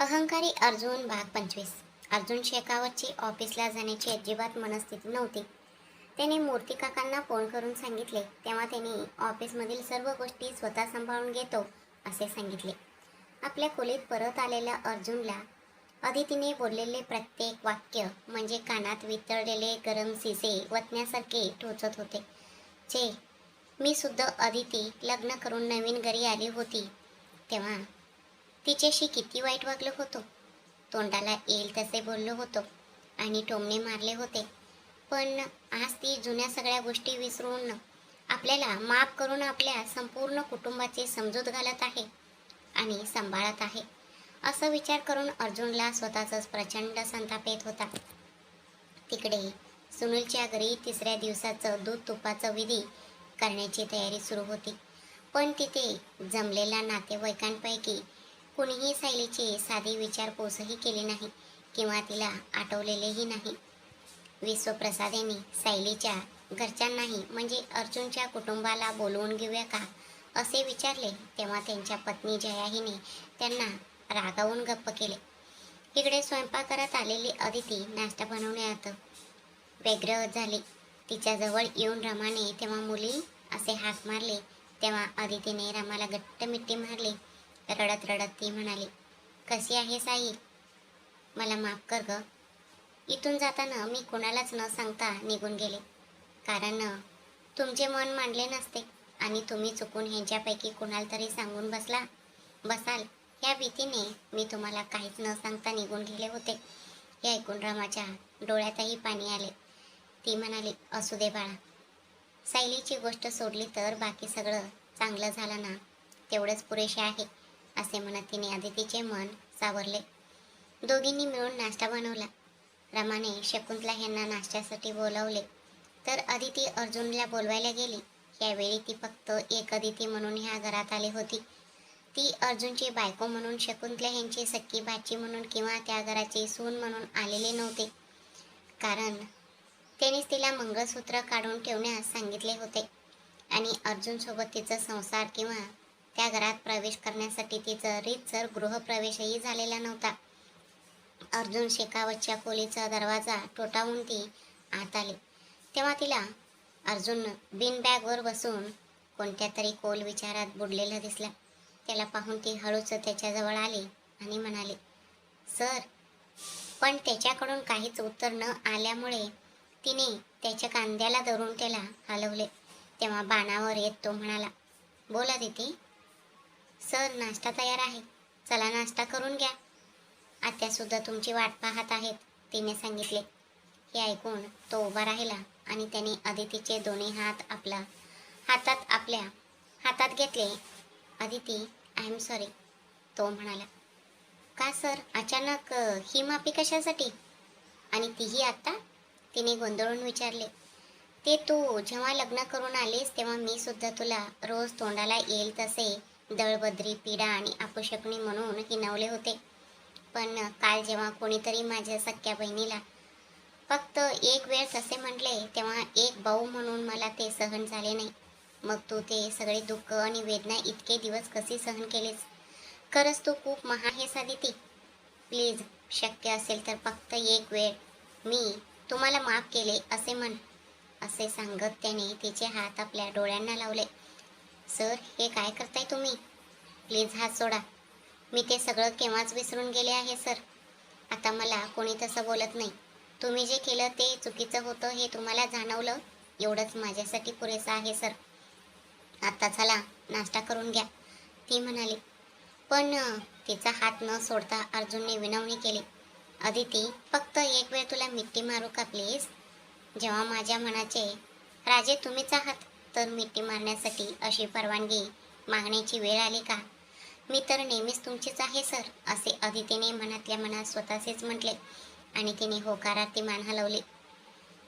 अहंकारी अर्जुन भाग 25. अर्जुन शेकावतची ऑफिसला जाण्याची अजिबात मनस्थिती नव्हती. त्याने मूर्ती काकांना फोन करून सांगितले तेव्हा त्यांनी ऑफिसमधील सर्व गोष्टी स्वतः सांभाळून घेतो असे सांगितले. आपल्या खोलीत परत आलेल्या अर्जुनला अदितीने बोललेले प्रत्येक वाक्य म्हणजे कानात वितळलेले गरम शिसे वतण्यासारखे टोचत होते. जे मी सुद्धा अदिती लग्न करून नवीन घरी आली होती तेव्हा तिच्याशी किती वाईट वागलो होतो. तोंडाला येईल तसे बोललो होतो आणि टोमणे मारले होते. पण आज ती जुन्या सगळ्या गोष्टी विसरून आपल्याला माफ करून आपल्या संपूर्ण कुटुंबाची समजूत घालत आहे आणि सांभाळत आहे. असं विचार करून अर्जुनला स्वतःचाच प्रचंड संताप येत होता. तिकडे सुनीलच्या घरी तिसऱ्या दिवसाचं दूध तुपाचं विधी करण्याची तयारी सुरू होती. पण तिथे जमलेल्या नातेवाईकांपैकी कुणीही सायलीची साधी विचारपूसही केली नाही किंवा तिला आठवलेलेही नाही. विश्वप्रसाद यांनी सायलीच्या घरच्यांनाही म्हणजे अर्जुनच्या कुटुंबाला बोलवून घेऊया का असे विचारले तेव्हा त्यांच्या पत्नी जया हिने त्यांना रागावून गप्प केले. इकडे स्वयंपाकघरात आलेली अदिती नाश्ता बनवण्यात व्यग्र झाली. तिच्याजवळ येऊन रमाने तेव्हा मुली असे हाक मारले तेव्हा अदितीने रामाला घट्ट मिठी मारली. रडत रडत ती म्हणाली, कशी आहे साई, मला माफ कर ग. इथून जाताना मी कोणालाच न सांगता निघून गेले कारण तुमचे मन मांडले नसते आणि तुम्ही चुकून ह्यांच्यापैकी कोणाला तरी सांगून बसाल या भीतीने मी तुम्हाला काहीच न सांगता निघून गेले होते. हे ऐकून रामाच्या डोळ्यातही पाणी आले. ती म्हणाली, असू दे बाळा, सायलीची गोष्ट सोडली तर बाकी सगळं चांगलं झालं ना, तेवढंच पुरेसे आहे असे म्हणत तिने अदितीचे मन सावरले. दोघींनी मिळून नाश्ता बनवला. रमाने शकुंतला यांना नाश्त्यासाठी बोलावले तर अदिती अर्जुनला बोलवायला गेली. यावेळी ती फक्त एक अदिती म्हणून ह्या घरात आली होती. ती अर्जुनची बायको म्हणून, शकुंतला यांची सख्खी भाची म्हणून किंवा त्या घराची सून म्हणून आलेले नव्हते. कारण त्यानेच तिला मंगळसूत्र काढून ठेवण्यास सांगितले होते आणि अर्जुनसोबत तिचा संसार किंवा त्या घरात प्रवेश करण्यासाठी तिचा रीतसर गृहप्रवेशही झालेला नव्हता. अर्जुन शेकावतच्या खोलीचा दरवाजा ठोठावून ती आत आली तेव्हा तिला अर्जुन बिनबॅगवर बसून कोणत्या तरी खोल विचारात बुडलेला दिसला. त्याला पाहून ती हळूच त्याच्याजवळ आली आणि म्हणाली, सर. पण त्याच्याकडून काहीच उत्तर न आल्यामुळे तिने त्याच्या कांद्याला धरून त्याला हलवले. तेव्हा बाणावर येत तो म्हणाला, बोला दिती. सर, नाश्ता तयार आहे, चला नाश्ता करून घ्या. आत्यासुद्धा तुमची वाट पाहत आहेत, तिने सांगितले. हे ऐकून तो उभा राहिला आणि त्याने अदितीचे दोन्ही हात आपल्या हातात घेतले. अदिती, आय एम सॉरी, तो म्हणाला. का सर, अचानक ही माफी कशासाठी आणि तीही आत्ता, तिने गोंधळून विचारले. ते तू जेव्हा लग्न करून आलीस तेव्हा मी सुद्धा तुला रोज तोंडाला येईल तसे दळबद्री, पिडा आणि अपशकुनी म्हणून हिणवले होते. पण काल जेव्हा कोणीतरी माझ्या सख्या बहिणीला फक्त एक वेळ तसे म्हटले तेव्हा एक भाऊ म्हणून मला ते सहन झाले नाही. मग तू ते सगळे दुःख आणि वेदना इतके दिवस कशी सहन केलीस? खरंच तू खूप महान आहेस अदिती. प्लीज, शक्य असेल तर फक्त एक वेळ मी तुम्हाला माफ केले असे म्हण, असे सांगत त्याने तिचे हात आपल्या डोळ्यांना लावले. सर, हे काय करताय तुम्ही? प्लीज हात सोडा. मी ते सगळं केव्हाच विसरून गेले आहे सर. आता मला कोणी तसं बोलत नाही. तुम्ही जे केलं ते चुकीचं होतं हे तुम्हाला जाणवलं, एवढंच माझ्यासाठी पुरेसं आहे सर. आता चला नाश्ता करून घ्या, ती म्हणाली. पण तिचा हात न सोडता अर्जुनने विनवणी केली. अदिती, फक्त एक वेळ तुला मिठी मारू का प्लीज? जेव्हा माझ्या मनाचे राजे तुम्हीच आहात तर मिठी मारण्यासाठी अशी परवानगी मागण्याची वेळ आली का? मी तर नेहमीच तुमचीच आहे सर, असे अदितीने मनातल्या मनात स्वतःचेच म्हटले आणि तिने होकारार्थी मान हलवली.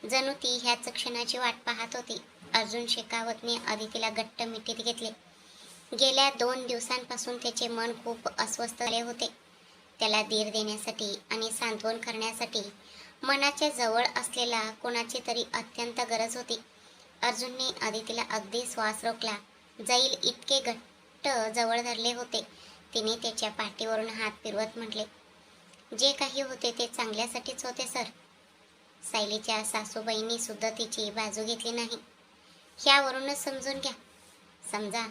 जणू ती ह्याच क्षणाची वाट पाहत होती. अर्जुन शेकावतने अदितीला घट्ट मिठीत घेतले. गेल्या 2 दिवसांपासून त्याचे मन खूप अस्वस्थ झाले होते. त्याला धीर देण्यासाठी आणि सांत्वन करण्यासाठी मनाच्या जवळ असलेला कोणाची तरी अत्यंत गरज होती. अर्जुनने अदितीला अगदी श्वास रोखला जाईल इतके घट्ट जवळ धरले होते. तिने त्याच्या पाठीवरून हात फिरवत म्हटले, जे काही होते ते चांगल्यासाठीच होते सर. सायलीच्या सासूबाईंनी सुद्धा तिची बाजू घेतली नाही. ह्यावरूनच समजून घ्या. समजा,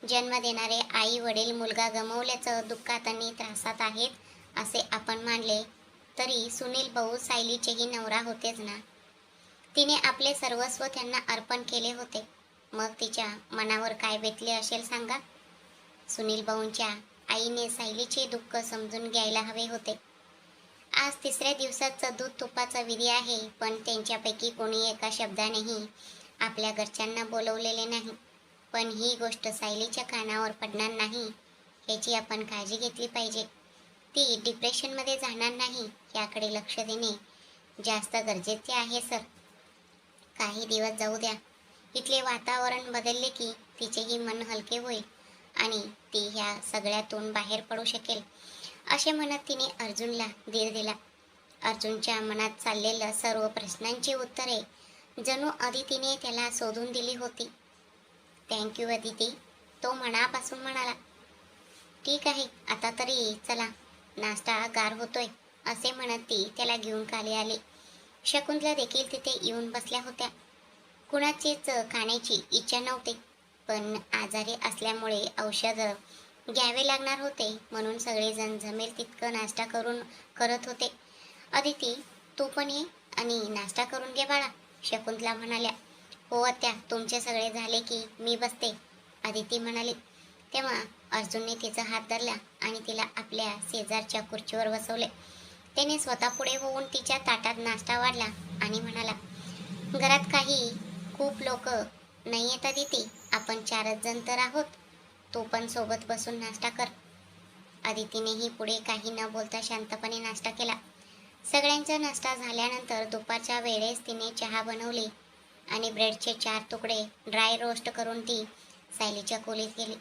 जन्म देणारे आई वडील मुलगा गमावल्याचं दुःखात आणि त्रासात आहेत असे आपण मानले तरी सुनील भाऊ सायलीचेही नवरा होतेच ना. तिने आपले सर्वस्व त्यांना अर्पण केले होते. मग तिच्या मनावर काय बेतले असेल सांगा. सुनील भाऊंच्या आईने सायलीचे दुःख समजून घ्यायला हवे होते. आज तिसऱ्या दिवसाचं दूध तुपाचा विधी आहे, पण त्यांच्यापैकी कोणी एका शब्दानेही आपल्या घरच्यांना बोलवलेले नाही. पण ही गोष्ट सायलीच्या कानावर पडणार नाही याची आपण काळजी घेतली पाहिजे. ती डिप्रेशनमध्ये जाणार नाही याकडे लक्ष देणे जास्त गरजेचे आहे सर. काही दिवस जाऊ द्या. इथले वातावरण बदलले की तिचेही मन हलके होईल आणि ती ह्या सगळ्यातून बाहेर पडू शकेल असे म्हणत तिने अर्जुनला धीर दिला. अर्जुनच्या मनात चाललेल्या सर्व प्रश्नांची उत्तरे जणू अदितीने त्याला शोधून दिली होती. थँक्यू अदिती, तो मनापासून म्हणाला. ठीक आहे, आता तरी चला, नाश्ता गार होतोय असे म्हणत ती त्याला घेऊन खाली आली. शकुंतला देखील तिथे येऊन बसल्या होत्या. कुणाचीच खाण्याची इच्छा नव्हती, पण आजारी असल्यामुळे औषध घ्यावे लागणार होते म्हणून सगळेजण जमेल तितकं नाश्ता करत होते. अदिती, तू पण ये आणि नाश्ता करून घे बाळा, शकुंतला म्हणाल्या. हो आत्या, तुमचे सगळे झाले की मी बसते, अदिती म्हणाली. तेव्हा अर्जुनने तिचा हात धरला आणि तिला आपल्या शेजारच्या खुर्चीवर बसवले. त्याने स्वतः पुढे होऊन तिच्या ताटात नाश्ता वाढला आणि म्हणाला, घरात काही खूप लोक नाही येत अदिती, आपण 4च जण तर आहोत, तू पण सोबत बसून नाश्ता कर. अदितीनेही पुढे काही न बोलता शांतपणे नाश्ता केला. सगळ्यांचा नाश्ता झाल्यानंतर दुपारच्या वेळेस तिने चहा बनवली आणि ब्रेडचे 4 तुकडे ड्राय रोस्ट करून ती सायलीच्या खोलीत गेली.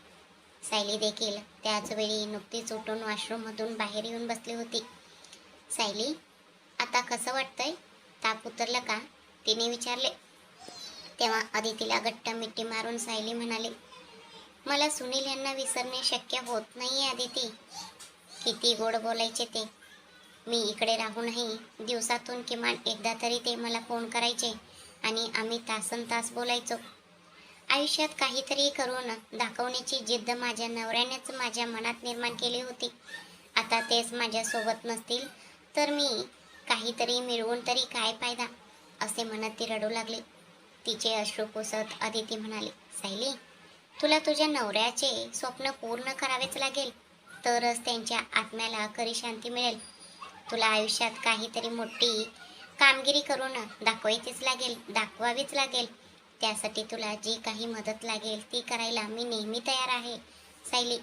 सायली देखील त्याच वेळी नुकतीच उठून वॉशरूममधून बाहेर येऊन बसली होती. सायली, आता कसं वाटतंय? ताप उतरलं का? तिने विचारले. तेव्हा अदितीला घट्ट मिठी मारून सायली म्हणाली, मला सुनील यांना विसरणे शक्य होत नाहीये अदिती. किती गोड बोलायचे ते. मी इकडे राहूनही दिवसातून किमान एकदा तरी ते मला फोन करायचे आणि आम्ही तासनतास बोलायचो. आयुष्यात काहीतरी करून दाखवण्याची जिद्द माझ्या नवऱ्यानेच माझ्या मनात निर्माण केली होती. आता तेच माझ्यासोबत नसतील तर मी काहीतरी मिळवून तरी काय फायदा, असे म्हणत ती रडू लागली. तिचे अश्रू पुसत अदिती म्हणाली, सायली, तुला तुझ्या नवऱ्याचे स्वप्न पूर्ण करावेच लागेल, तरच त्यांच्या आत्म्याला खरी शांती मिळेल. तुला आयुष्यात काहीतरी मोठी कामगिरी करून दाखवावीच लागेल. त्यासाठी तुला जी काही मदत लागेल ती करायला मी नेहमी तयार आहे सायली.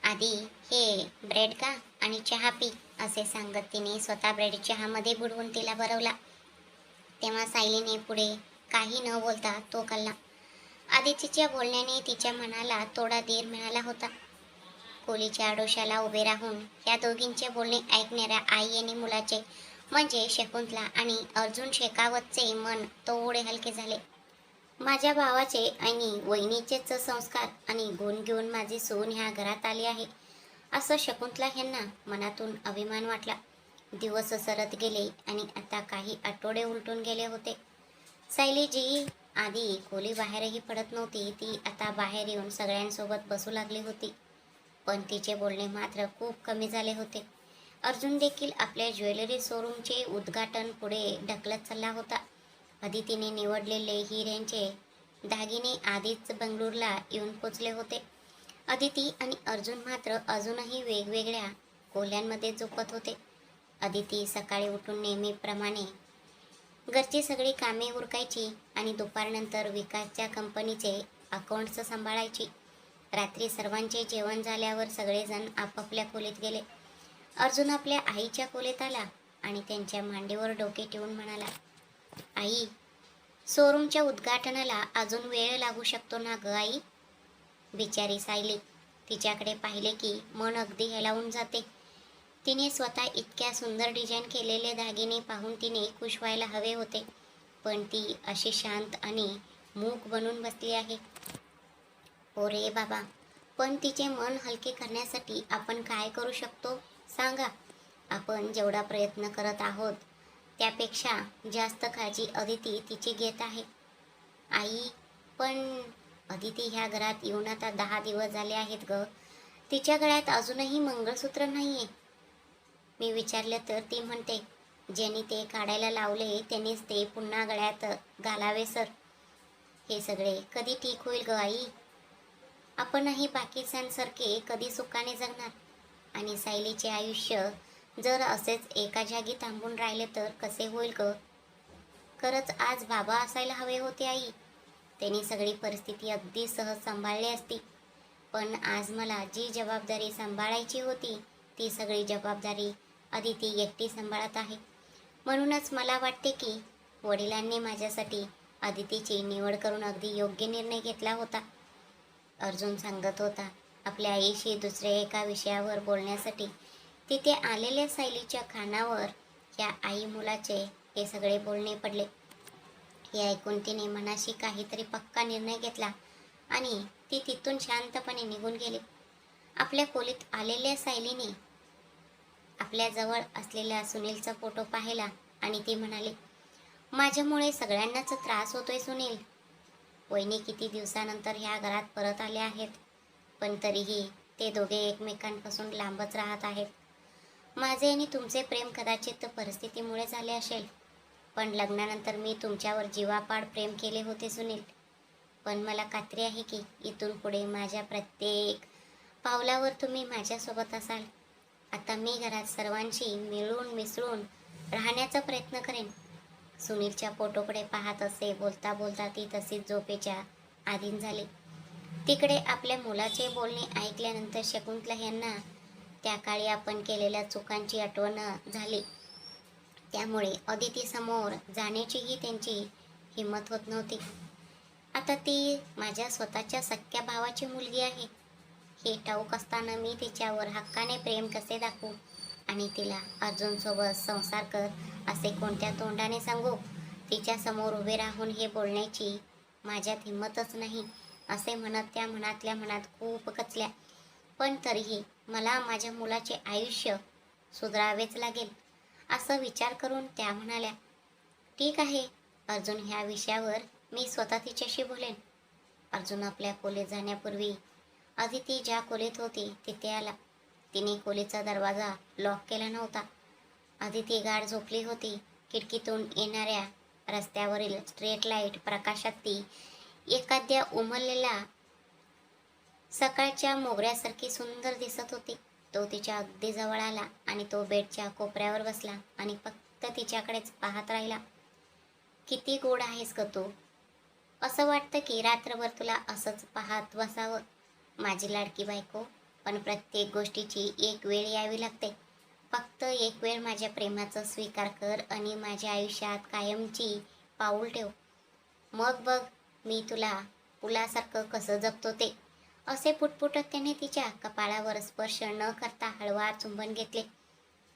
आधी हे ब्रेड का आणि चहा पी, असे सांगत तिने स्वतः ब्रेड चहामध्ये बुडवून तिला भरवला. तेव्हा सायलीने पुढे काही न बोलता तो खाल्ला. आदितीच्या बोलण्याने तिच्या मनाला थोडा धीर मिळाला होता. खोलीच्या आडोशाला उभे राहून या दोघींचे बोलणे ऐकणाऱ्या आई आणि मुलाचे म्हणजे शकुंतला आणि अर्जुन शेखावतचे मन थोडे हलके झाले. माझ्या भावाचे आणि वहिनीचेच संस्कार आणि गुण घेऊन माझी सून ह्या घरात आली आहे असं शकुंतला यांना मनातून अभिमान वाटला. दिवस सरत गेले आणि आता काही आठवडे उलटून गेले होते. सायली जी आधी खोली बाहेरही पडत नव्हती, ती आता बाहेर येऊन सगळ्यांसोबत बसू लागली होती. पण तिचे बोलणे मात्र खूप कमी झाले होते. अर्जुन देखील आपल्या ज्वेलरी शोरूमचे उद्घाटन पुढे ढकलत चालला होता. अदितीने निवडलेले हिऱ्यांचे दागिने आधीच बंगळूरला येऊन पोचले होते. अदिती आणि अर्जुन मात्र अजूनही वेगवेगळ्या खोल्यांमध्ये झोपत होते. अदिती सकाळी उठून नेहमीप्रमाणे घरची सगळी कामे उरकायची आणि दुपारनंतर विकासच्या कंपनीचे अकाउंट्स सांभाळायची. रात्री सर्वांचे जेवण झाल्यावर सगळेजण आपापल्या खोलीत गेले. अर्जुन आपल्या आईच्या खोलीत आला आणि त्यांच्या मांडीवर डोके ठेवून म्हणाला, आई, शोरूमच्या उद्घाटनाला अजून वेळ लागू शकतो ना ग आई? बिचारी सायली, तिच्याकडे पाहिले की मन अगदी हेलावून जाते. तिने स्वतः इतक्या सुंदर डिझाईन केलेले दागिने पाहून तिने खुश व्हायला हवे होते, पण ती अशी शांत आणि मूक बनून बसली आहे. हो रे बाबा, पण तिचे मन हलके करण्यासाठी आपण काय करू शकतो सांगा? आपण जेवढा प्रयत्न करत आहोत त्यापेक्षा जास्त काळजी अदिती तिची घेत आहे. आई, पण अदिती ह्या घरात येऊन आता 10 दिवस झाले आहेत ग. तिच्या गळ्यात अजूनही मंगळसूत्र नाहीये. मी विचारलं तर ती म्हणते, ज्यांनी ते काढायला लावले त्यांनीच ते पुन्हा गळ्यात घालावे सर. हे सगळे कधी ठीक होईल ग आई? आपणही बाकीच्यांसारखे कधी सुखाने जगणार? आणि सायलीचे आयुष्य जर असेच एका जागी थांबून राहिले तर कसे होईल ग? खरंच आज बाबा असायला हवे होते आई. त्यांनी सगळी परिस्थिती अगदी सहज सांभाळली असती. पण आज मला जी जबाबदारी सांभाळायची होती ती सगळी जबाबदारी अदिती एकटी सांभाळत आहे. म्हणूनच मला वाटते की वडिलांनी माझ्यासाठी अदितीची निवड करून अगदी योग्य निर्णय घेतला होता. अर्जुन सांगत होता. आपल्या आईशी दुसऱ्या एका विषयावर बोलण्यासाठी तिथे आलेल्या सायलीच्या कानावर या आई मुलाचे हे सगळे बोलणे पडले. हे ऐकून तिने मनाशी काहीतरी पक्का निर्णय घेतला आणि ती तिथून शांतपणे निघून गेली. आपल्या खोलीत आलेल्या सायलीने आपल्या जवळ असलेला सुनीलचा फोटो पाहिला आणि ती म्हणाली, माझ्यामुळे सगळ्यांनाच त्रास होतोय सुनील. वहिनी किती दिवसानंतर ह्या घरात परत आले आहेत, पण तरीही ते दोघे एकमेकांपासून लांबच राहत आहेत. माझे आणि तुमचे प्रेम कदाचित परिस्थितीमुळे झाले असेल, पण लग्नानंतर मी तुमच्यावर जीवापाड प्रेम केले होते सुनील. पण मला खात्री आहे की इथून पुढे माझ्या प्रत्येक पावलावर तुम्ही माझ्यासोबत असाल. आता मी घरात सर्वांशी मिळून मिसळून राहण्याचा प्रयत्न करेन. सुनीलच्या फोटोकडे पाहत असे बोलता बोलता ती तशीच झोपेच्या अधीन झाली. तिकडे आपल्या मुलाचे बोलणे ऐकल्यानंतर शकुंतला यांना त्या काळी आपण केलेल्या चुकांची आठवण झाली. त्यामुळे अदिती समोर जाण्याचीही त्यांची हिंमत होत नव्हती. आता ती माझ्या स्वतःच्या सख्या भावाची मुलगी आहे हे ठाऊक असताना मी तिच्यावर हक्काने प्रेम कसे दाखवू आणि तिला अर्जुनसोबत संसार कर असे कोणत्या तोंडाने सांगू? तिच्या समोर उभे राहून हे बोलण्याची माझ्यात हिंमतच नाही असे म्हणत त्या मनातल्या मनात खूप कचल्या. पण तरीही मला माझ्या मुलाचे आयुष्य सुधारावेच लागेल असं विचार करून त्या म्हणाल्या, ठीक आहे अर्जुन, ह्या विषयावर मी स्वतः तिच्याशी बोलेन. अर्जुन आपल्या खोलीत जाण्यापूर्वी अदिती ज्या खोलीत होती तिथे आला. तिने खोलीचा दरवाजा लॉक केला नव्हता. अदिती गाढ झोपली होती. खिडकीतून येणाऱ्या रस्त्यावरील स्ट्रीट लाईट प्रकाशात ती एखाद्या उमललेल्या सकाळच्या मोगऱ्यासारखी सुंदर दिसत होती. तो तिच्या अगदी जवळ आला आणि तो बेडच्या कोपऱ्यावर बसला आणि फक्त तिच्याकडेच पाहत राहिला. किती गोड आहेस ग तू. असं वाटतं की रात्रभर तुला असंच पाहत बसावं. माझी लाडकी बायको. पण प्रत्येक गोष्टीची एक वेळ यावी लागते. फक्त एक वेळ माझ्या प्रेमाचा स्वीकार कर आणि माझ्या आयुष्यात कायमची पाऊल ठेव. मग बघ मी तुला फुलासारखं कसं जपतो ते. असे पुटपुटत त्याने तिच्या कपाळावर स्पर्श न करता हळवा चुंबन घेतले.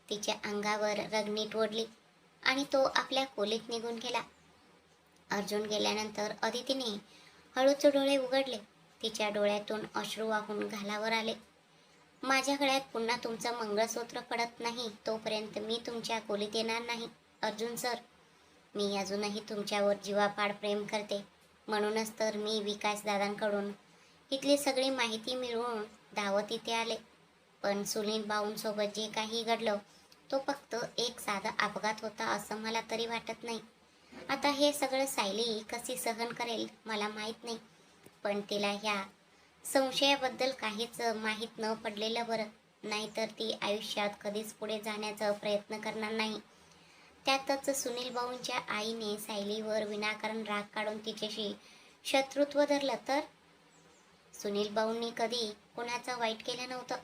तिच्या अंगावर रगनीट ओढली आणि तो आपल्या खोलीत निघून गेला. अर्जुन गेल्यानंतर अदितीने हळूच डोळे उघडले. तिच्या डोळ्यातून अश्रू वाहून गालावर आले. माझ्या गळ्यात पुन्हा तुमचं मंगळसूत्र पडत नाही तोपर्यंत मी तुमच्या खोलीत येणार नाही अर्जुन सर. मी अजूनही तुमच्यावर जीवापाड प्रेम करते. म्हणूनच तर मी विकास दादांकडून इथली सगळी माहिती मिळवून धावत इथे आले. पण सुनील भाऊंसोबत जे काही घडलं तो फक्त एक साधा अपघात होता असं मला तरी वाटत नाही. आता हे सगळं सायली कशी सहन करेल मला माहीत नाही, पण तिला ह्या संशयाबद्दल काहीच माहीत न पडलेलं बरं. नाहीतर ती आयुष्यात कधीच पुढे जाण्याचा प्रयत्न करणार नाही. त्यातच सुनील भाऊंच्या आईने सायलीवर विनाकारण राग काढून तिच्याशी शत्रुत्व धरलं तर? सुनील भाऊंनी कधी कोणाचं वाईट केलं नव्हतं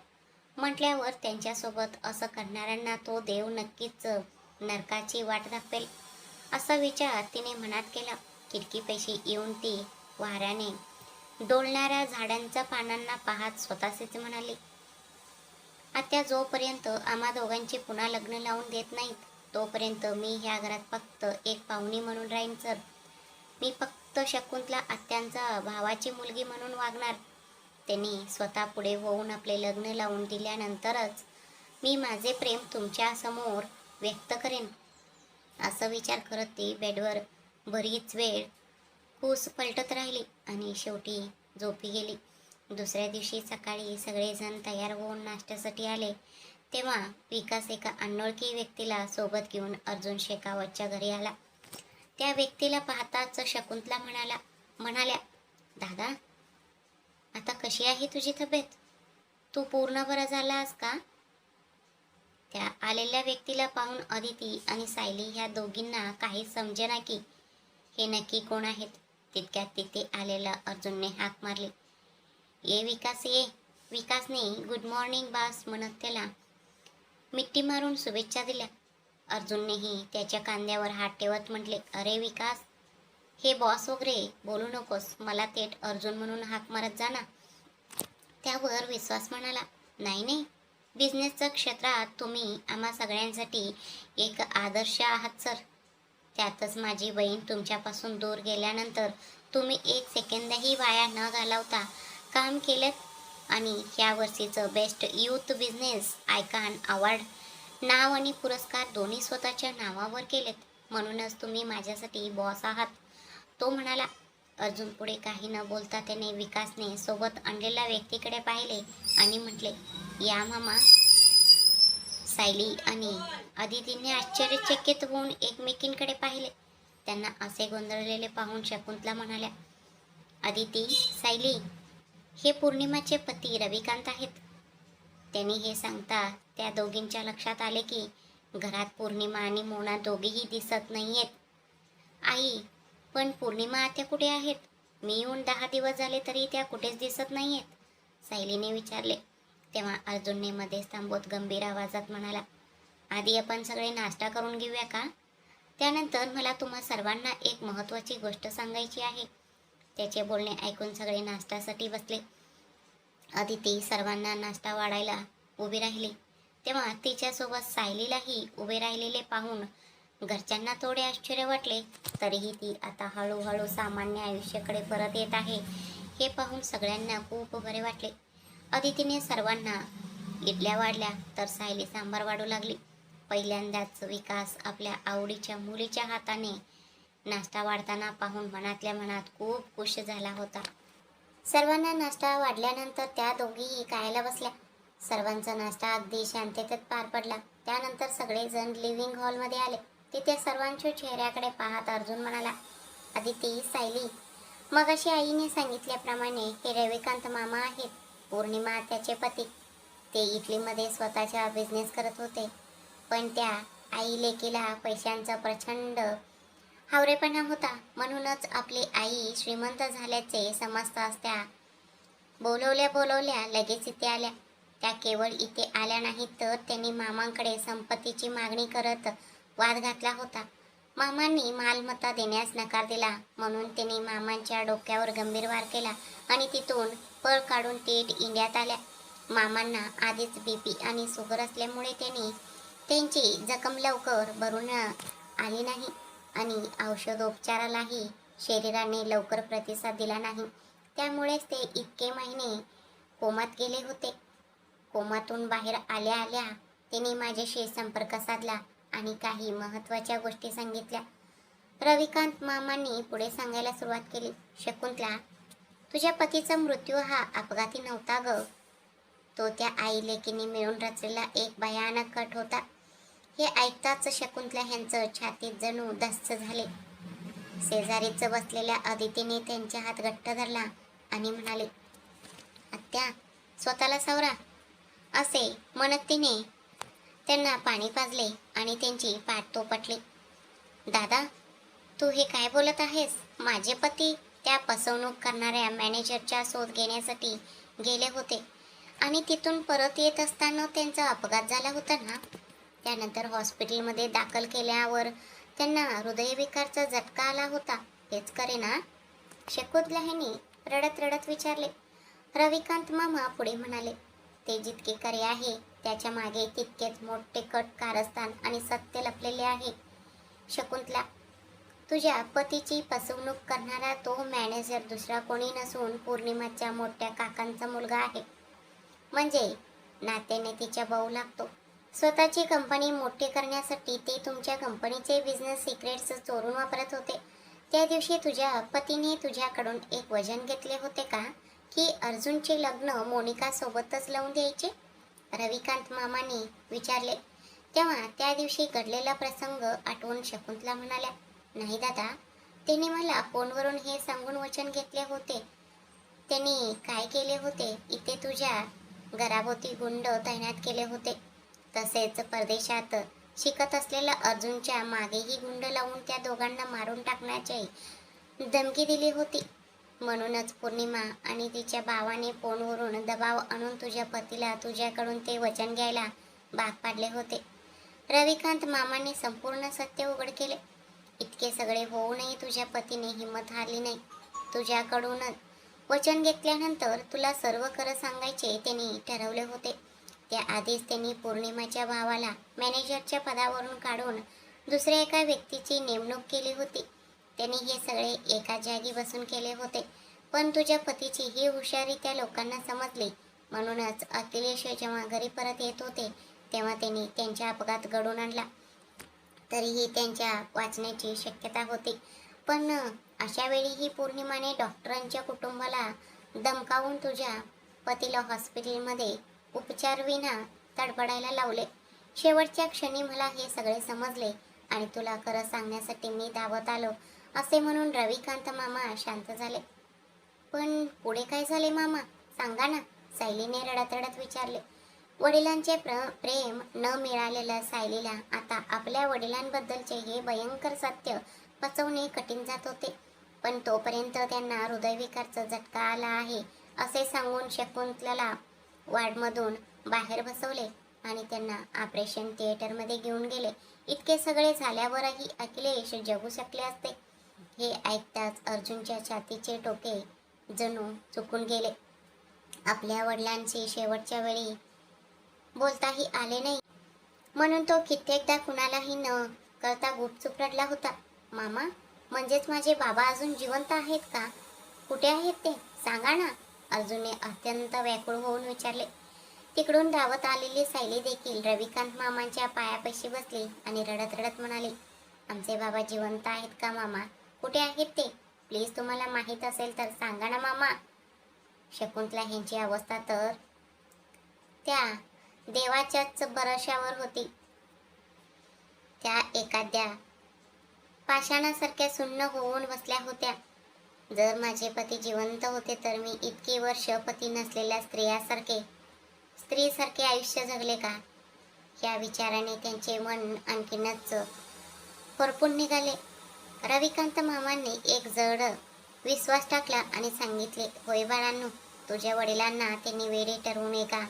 म्हटल्यावर त्यांच्यासोबत असं करणाऱ्यांना तो देव नक्कीच नरकाची वाट दाखवेल असा विचार तिने मनात केला. खिडकीपाशी येऊन ती वाऱ्याने डोलणाऱ्या झाडांच्या पानांना पाहत स्वतःशीच म्हणाली, आता जोपर्यंत आम्हा दोघांची पुन्हा लग्न लावून देत नाहीत तोपर्यंत मी ह्या घरात फक्त एक पाहुणी म्हणून राहीन सर. मी फक्त शकुंतला आत्यांचा भावाची मुलगी म्हणून वागणार. त्यांनी स्वतः पुढे होऊन आपले लग्न लावून दिल्यानंतरच मी माझे प्रेम तुमच्या समोर व्यक्त करेन. असं विचार करत ती बेडवर बरीच वेळ कूस पलटत राहिली आणि शेवटी झोपी गेली. दुसऱ्या दिवशी सकाळी सगळेजण तयार होऊन नाश्त्यासाठी आले तेव्हा विकास एका अनोळखी व्यक्तीला सोबत घेऊन अर्जुन शेखावतच्या घरी आला. त्या व्यक्तीला पाहताच शकुंतला म्हणाल्या, दादा, आता कशी आहे तुझी तब्येत? तू पूर्ण बरा झालास का? त्या आलेल्या व्यक्तीला पाहून अदिती आणि सायली ह्या दोघींना काही समजेना की हे नक्की कोण आहेत. तितक्यात तिथे आलेला अर्जुनने हाक मारली, ये विकास ये. विकासने गुड मॉर्निंग बास म्हणत त्याला मिठी मारून शुभेच्छा दिल्या. अर्जुननेही त्याच्या खांद्यावर हात ठेवत म्हटले, अरे विकास, हे बॉस वगैरे बोलू नकोस, मला थेट अर्जुन म्हणून हाक मारत जा ना. त्यावर विश्वास म्हणाला, नाही नाही, बिझनेसच्या क्षेत्रात तुम्ही आम्हा सगळ्यांसाठी एक आदर्श आहात सर. त्यातच माझी बहीण तुमच्यापासून दूर गेल्यानंतर तुम्ही एक सेकंदही वाया न घालवता काम केलं आणि ह्या वर्षीचं best youth business icon award नाव आणि पुरस्कार दोन्ही स्वतःच्या नावावर केलेत. म्हणूनच तुम्ही माझ्यासाठी बॉस आहात, तो म्हणाला. अर्जुन पुढे काही न बोलता त्याने विकासने सोबत आणलेल्या व्यक्तीकडे पाहिले आणि म्हटले, या मामा. सायली आणि अदितीने आश्चर्यचकित होऊन एकमेकींकडे पाहिले. त्यांना असे गोंधळलेले पाहून शकुंतला म्हणाल्या, अदिती, सायली, हे पौर्णिमाचे पती रविकांत आहेत. त्यांनी हे सांगता त्या दोघींच्या लक्षात आले की घरात पौर्णिमा आणि मोना दोघीही दिसत नाहीयेत. आई, पण पौर्णिमा आत्या कुठे आहेत? मी येऊन 10 दिवस झाले तरी त्या कुठेच दिसत नाहीयेत, सायलीने विचारले. तेव्हा अर्जुनने मध्येच थांबवत गंभीर आवाजात म्हणाला, आधी आपण सगळे नाश्ता करून घेऊया का? त्यानंतर मला तुम्हा सर्वांना एक महत्त्वाची गोष्ट सांगायची आहे. त्याचे बोलणे ऐकून सगळे नाश्त्यासाठी बसले. अदिती सर्वांना नाश्ता वाढायला उभी राहिली तेव्हा तिच्यासोबत सायलीलाही उभे राहिलेले पाहून घरच्यांना थोडे आश्चर्य वाटले. तरीही ती आता हळूहळू सामान्य आयुष्याकडे परत येत आहे हे पाहून सगळ्यांना खूप बरे वाटले. अदितीने सर्वांना इडल्या वाढल्या तर सायली सांबार वाढू लागली. पहिल्यांदाच विकास आपल्या आवडीच्या मुलीच्या हाताने नाश्ता वाढताना पाहून मनातल्या मनात खूप खुश झाला होता. सर्वांना नाश्ता वाढल्यानंतर त्या दोघीही खायला बसल्या. सर्वांचा नाश्ता अगदी शांततेत पार पडला. त्यानंतर सगळेजण लिव्हिंग हॉलमध्ये आले. तिथे सर्वांच्या चेहऱ्याकडे पाहत अर्जुन म्हणाला, अदिती, सायली, मगाशी आईने सांगितल्याप्रमाणे हे रविकांत मामा आहेत, पौर्णिमा त्याचे पती. ते इटलीमध्ये स्वतःचा बिझनेस करत होते, पण त्या आई लेकीला पैशांचा प्रचंड हावरेपणा होता. म्हणूनच आपली आई श्रीमंत झाल्याचे समजताच त्या बोलवल्या लगेच इथे आल्या. त्या केवळ इथे आल्या नाहीत तर त्यांनी मामांकडे संपत्तीची मागणी करत वाद घातला होता. मामांनी मालमत्ता देण्यास नकार दिला म्हणून त्यांनी मामांच्या डोक्यावर गंभीर वार केला आणि तिथून पळ काढून थेट इंडियात आल्या. मामांना आधीच बीपी आणि शुगर असल्यामुळे त्यांची जखम लवकर भरून आली नाही आणि औषधोपचारालाही शरीराने लवकर प्रतिसाद दिला नाही. त्यामुळेच ते इतके महिने कोमात गेले होते. कोमातून बाहेर आल्या त्यांनी माझ्याशी संपर्क साधला आणि काही महत्त्वाच्या गोष्टी सांगितल्या. रविकांत मामांनी पुढे सांगायला सुरुवात केली, शकुंतला, तुझ्या पतीचा मृत्यू हा अपघाती नव्हता ग. तो त्या आई लेकीने मिळून रचलेला एक भयानक कट होता. हे ऐकताच शकुंतला ह्यांचं छातीत जणू धस्स झाले. शेजारीच बसलेल्या अदितीने त्यांचा हात घट्ट धरला आणि म्हणाले, आत्या, स्वतःला सावरा. असे म्हणत तिने त्यांना पाणी पाजले आणि त्यांची पाठ थोपटली. दादा, तू हे काय बोलत आहेस? माझे पती त्या फसवणूक करणाऱ्या मॅनेजरचा शोध घेण्यासाठी गेले होते आणि तिथून परत येत असताना त्यांचा अपघात झाला होता ना. त्यानंतर हॉस्पिटलमध्ये दाखल केल्यावर त्यांना हृदयविकारचा झटका आला होता, तेच खरे ना? शकुंतलाने रडत रडत विचारले. रविकांत मामा पुढे म्हणाले, ते जितके खरे आहे त्याच्या मागे तितकेच मोठे कट कारस्थान आणि सत्य लपलेले आहे. शकुंतला, तुझ्या पतीची फसवणूक करणारा तो मॅनेजर दुसरा कोणी नसून पौर्णिमाच्या मोठ्या काकांचा मुलगा आहे. म्हणजे नात्याने तिच्या भाऊ लागतो. स्वतःची कंपनी मोठी करण्यासाठी ते तुमच्या कंपनीचे बिझनेस सिक्रेट्स चोरून वापरत होते. त्या दिवशी तुझ्या पतीने तुझ्याकडून एक वचन घेतले होते का, की अर्जुनचे लग्न मोनिका सोबतच लावून द्यायचे? रविकांत मामाने विचारले. तेव्हा त्या दिवशी घडलेला प्रसंग आठवून शकुंतला म्हणाल्या, नाही दादा, त्याने मला फोनवरून हे सांगून वचन घेतले होते. त्यांनी काय केले होते, इथे तुझ्या घराभोवती गुंड तैनात केले होते. तसेच परदेशात शिकत असलेल्या अर्जुनच्या मागेही गुंड लावून त्या दोघांना मारून टाकण्याची धमकी दिली होती. म्हणूनच पौर्णिमा आणि तिच्या भावाने फोनवरून दबाव आणून तुझ्या पतीला तुझ्याकडून ते वचन घ्यायला भाग पाडले होते. रविकांत मामांनी संपूर्ण सत्य उघड केले. इतके सगळे होऊनही तुझ्या पतीने हिंमत हारली नाही. तुझ्याकडूनच वचन घेतल्यानंतर तुला सर्व खरं सांगायचे त्यांनी ठरवले होते. त्याआधीच त्यांनी पौर्णिमाच्या भावाला मॅनेजरच्या पदावरून काढून दुसऱ्या एका व्यक्तीची नेमणूक केली होती. त्यांनी हे सगळे एका जागी बसून केले होते. पण तुझ्या पतीची ही हुशारी त्या लोकांना समजली. म्हणूनच अखिलेश जेव्हा घरी परत येत होते तेव्हा त्यांनी त्यांचा अपघात घडवून आणला. तरीही त्यांच्या वाचण्याची शक्यता होती. पण अशा वेळीही पौर्णिमाने डॉक्टरांच्या कुटुंबाला धमकावून तुझ्या पतीला हॉस्पिटलमध्ये उपचारविना तडफडायला लावले. शेवटच्या क्षणी मला हे सगळे समजले आणि तुला खरं सांगण्यासाठी मी धावत आलो, असे म्हणून रविकांत मामा शांत झाले. पण पुढे काय झाले मामा, सांगा ना, सायलीने रडत रडत विचारले. वडिलांचे प्रेम न मिळालेल्या सायलीला आता आपल्या वडिलांबद्दलचे हे भयंकर सत्य पचवणे कठीण जात होते. पण तोपर्यंत त्यांना हृदयविकारचा झटका आला आहे असे सांगून शकुंतलाला वार्डमधून बाहेर बसवले आणि त्यांना ऑपरेशन थिएटरमध्ये घेऊन गेले. इतके सगळे झाल्यावरही अखिलेश जगू शकले असते हे ऐकताच अर्जुनच्या छातीचे टोके जणू चुकून गेले. आपल्या वडिलांशी शेवटच्या वेळी बोलताही आले नाही म्हणून तो कित्येकदा कुणालाही न कळता गुपचूप रडला होता. मामा, म्हणजेच माझे बाबा अजून जिवंत आहेत का? कुठे आहेत ते, सांगा ना, अर्जुनने अत्यंत व्याकुळ होऊन विचारले. तिकडून धावत आलेली सायली देखील रविकांत मामांच्या पायापाशी बसली आणि रडत रडत म्हणाली, आमचे बाबा जिवंत आहेत का मामा? कुठे आहेत ते? प्लीज तुम्हाला माहीत असेल तर सांगा ना मामा. शकुंतला यांची अवस्था तर त्या देवाच्याच भरोश्यावर होती. त्या एखाद्या पाषाणासारख्या सुन्न होऊन बसल्या होत्या. जर माझे पती जिवंत होते तर मी इतकी वर्ष पती नसलेल्या स्त्रीसारखे आयुष्य जगले का? या विचाराने त्यांचे मन आणखीनच होरपून निघाले. रविकांत मामांनी एक जड विश्वास टाकला आणि सांगितले, होय बाळांनो, तुझ्या वडिलांना त्यांनी वेडे ठरवून एका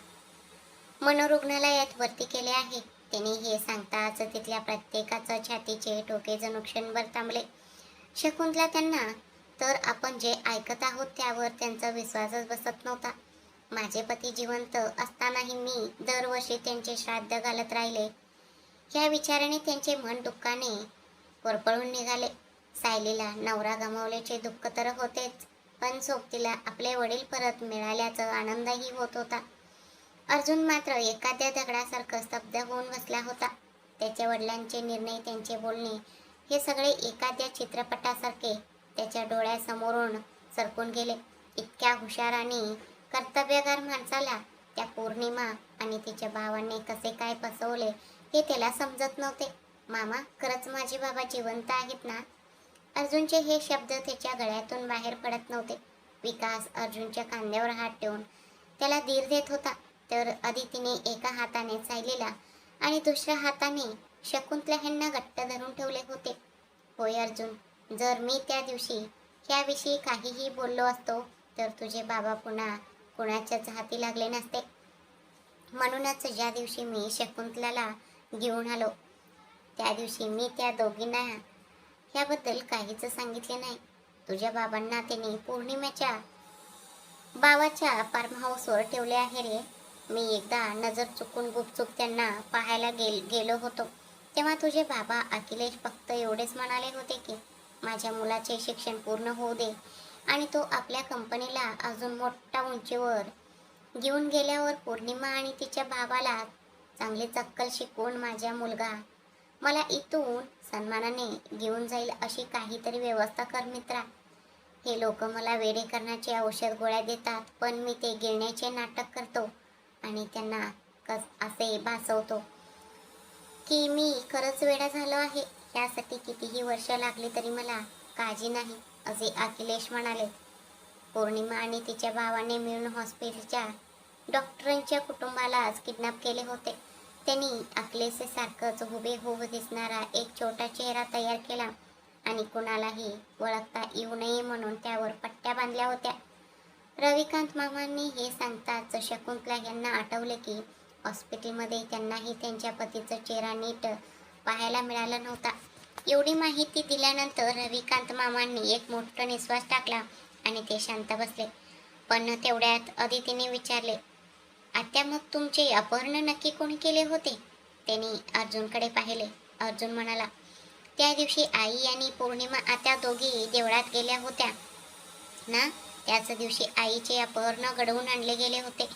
मनोरुग्णालयात भरती केले आहे. त्यांनी हे सांगताच तिथल्या प्रत्येकाचं छातीचे टोके जणू क्षणभर थांबले. शकुंतला त्यांना तर आपण जे ऐकत आहोत त्यावर त्यांचा विश्वासच बसत नव्हता. माझे पती जिवंत असतानाही मी दरवर्षी त्यांचे श्राद्ध घालत राहिले. या विचाराने त्यांचे मन दुःखाने होरपळून निघाले. सायलीला नवरा गमावल्याचे दुःख तर होतेच, पण सोबतीला आपले वडील परत मिळाल्याचा आनंदही होत होता. अर्जुन मात्र एखाद्या दगडासारखं स्तब्ध होऊन बसला होता. त्याच्या वडिलांचे निर्णय, त्यांचे बोलणे, हे सगळे एखाद्या चित्रपटासारखे त्याच्या डोळ्यासमोरून सरकून गेले. इतक्या हुशार आणि कर्तव्यगार माणसाला त्या पौर्णिमा आणि तिच्या भावांनी कसे काय फसवले हे त्याला समजत नव्हते. मामा, खरंच माझे बाबा जिवंत आहेत ना? अर्जुनचे हे शब्द त्याच्या गळ्यातून बाहेर पडत नव्हते. विकास अर्जुनच्या खांद्यावर हात ठेवून त्याला धीर देत होता, तर अदितीने एका हाताने सायलीला आणि दुसऱ्या हाताने शकुंतला यांना घट्ट धरून ठेवले होते. होय अर्जुन, जर मी त्या दिवशी याविषयी काहीही बोललो असतो तर तुझे बाबा पुन्हा कुणाच्याच हाती लागले नसते. म्हणूनच ज्या दिवशी मी शकुंतलाला घेऊन आलो त्या दिवशी मी त्या दोघींना याबद्दल काहीच सांगितले नाही. तुझ्या बाबांना त्यांनी पौर्णिमेच्या बाबाच्या फार्म हाऊसवर ठेवले आहे रे. मी एकदा नजर चुकून गुपचूप त्यांना पाहायला गेलो होतो तेव्हा तुझे बाबा अखिलेश फक्त एवढेच म्हणाले होते की माझ्या मुलाचे शिक्षण पूर्ण होऊ दे आणि तो आपल्या कंपनीला अजून मोठ्या उंचीवर घेऊन गेल्यावर पौर्णिमा आणि तिच्या भावाला चांगलीच अक्कल शिकवून माझा मुलगा मला इथून सन्मानाने घेऊन जाईल अशी काहीतरी व्यवस्था कर मित्रा. हे लोक मला वेडे करण्याचे औषध गोळ्या देतात, पण मी ते गिळण्याचे नाटक करतो आणि त्यांना असे भासवतो की मी खरंच वेडा झालो आहे. यासाठी कितीही वर्ष लागली तरी मला काळजी नाही, असे अखिलेश म्हणाले. पौर्णिमा आणि तिच्या भावाने मिळून हॉस्पिटलच्या डॉक्टरांच्या कुटुंबालाच किडनॅप केले होते. त्यांनी अखिलेशसारखंच हुबेहूब दिसणारा एक छोटा चेहरा तयार केला आणि कुणालाही ओळखता येऊ नये म्हणून त्यावर पट्ट्या बांधल्या होत्या. रविकांत मामांनी हे सांगताच शकुंतला यांना आठवले की हॉस्पिटलमध्ये त्यांनाही त्यांच्या पतीचा चेहरा नीट पाहायला मिळाला नव्हता. एवढी माहिती दिल्यानंतर रविकांत मामांनी एक मोठा निश्वास टाकला आणि ते शांत बसले. पण तेवढ्यात अदितीने विचारले, आत्या मग तुमचे अपहरण नक्की कोणी केले होते? त्यांनी अर्जुनकडे पाहिले. अर्जुन म्हणाला, त्या दिवशी आई आणि पौर्णिमा आत्या दोघी देवळात गेल्या होत्या ना, त्याच दिवशी आईचे अपहरण घडवून आणले गेले होते.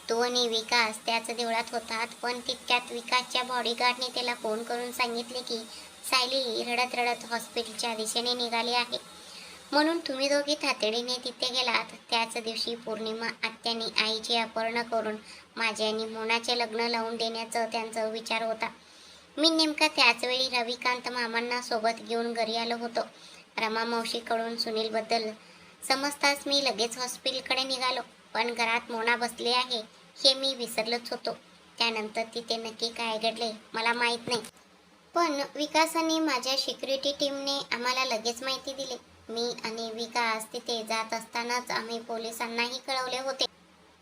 तो आणि विकास त्याच देवळात होतात, पण तितक्यात विकासच्या बॉडीगार्डने त्याला फोन करून सांगितले की सायली रडत रडत हॉस्पिटलच्या दिशेने निघाली आहे, म्हणून तुम्ही दोघे तातडीने तिथे गेलात. त्याच दिवशी पौर्णिमा आत्याने आईचे अपहरण करून माझे आणि मोनाचे लग्न लावून देण्याचा त्यांचा विचार होता. मी नेमका त्याच वेळी रविकांत मामांना सोबत घेऊन घरी आलो होतो. रमा मावशीकडून सुनीलबद्दल समजताच मी लगेच हॉस्पिटलकडे निघालो, पण घरात मोना बसली आहे हे मी विसरलोच होतो. त्यानंतर तिथे नक्की काय घडले मला माहीत नाही, पण विकास आणि माझ्या सिक्युरिटी टीमने आम्हाला लगेच माहिती दिली. मी आणि विकास तिथे जात असतानाच आम्ही पोलिसांनाही कळवले होते.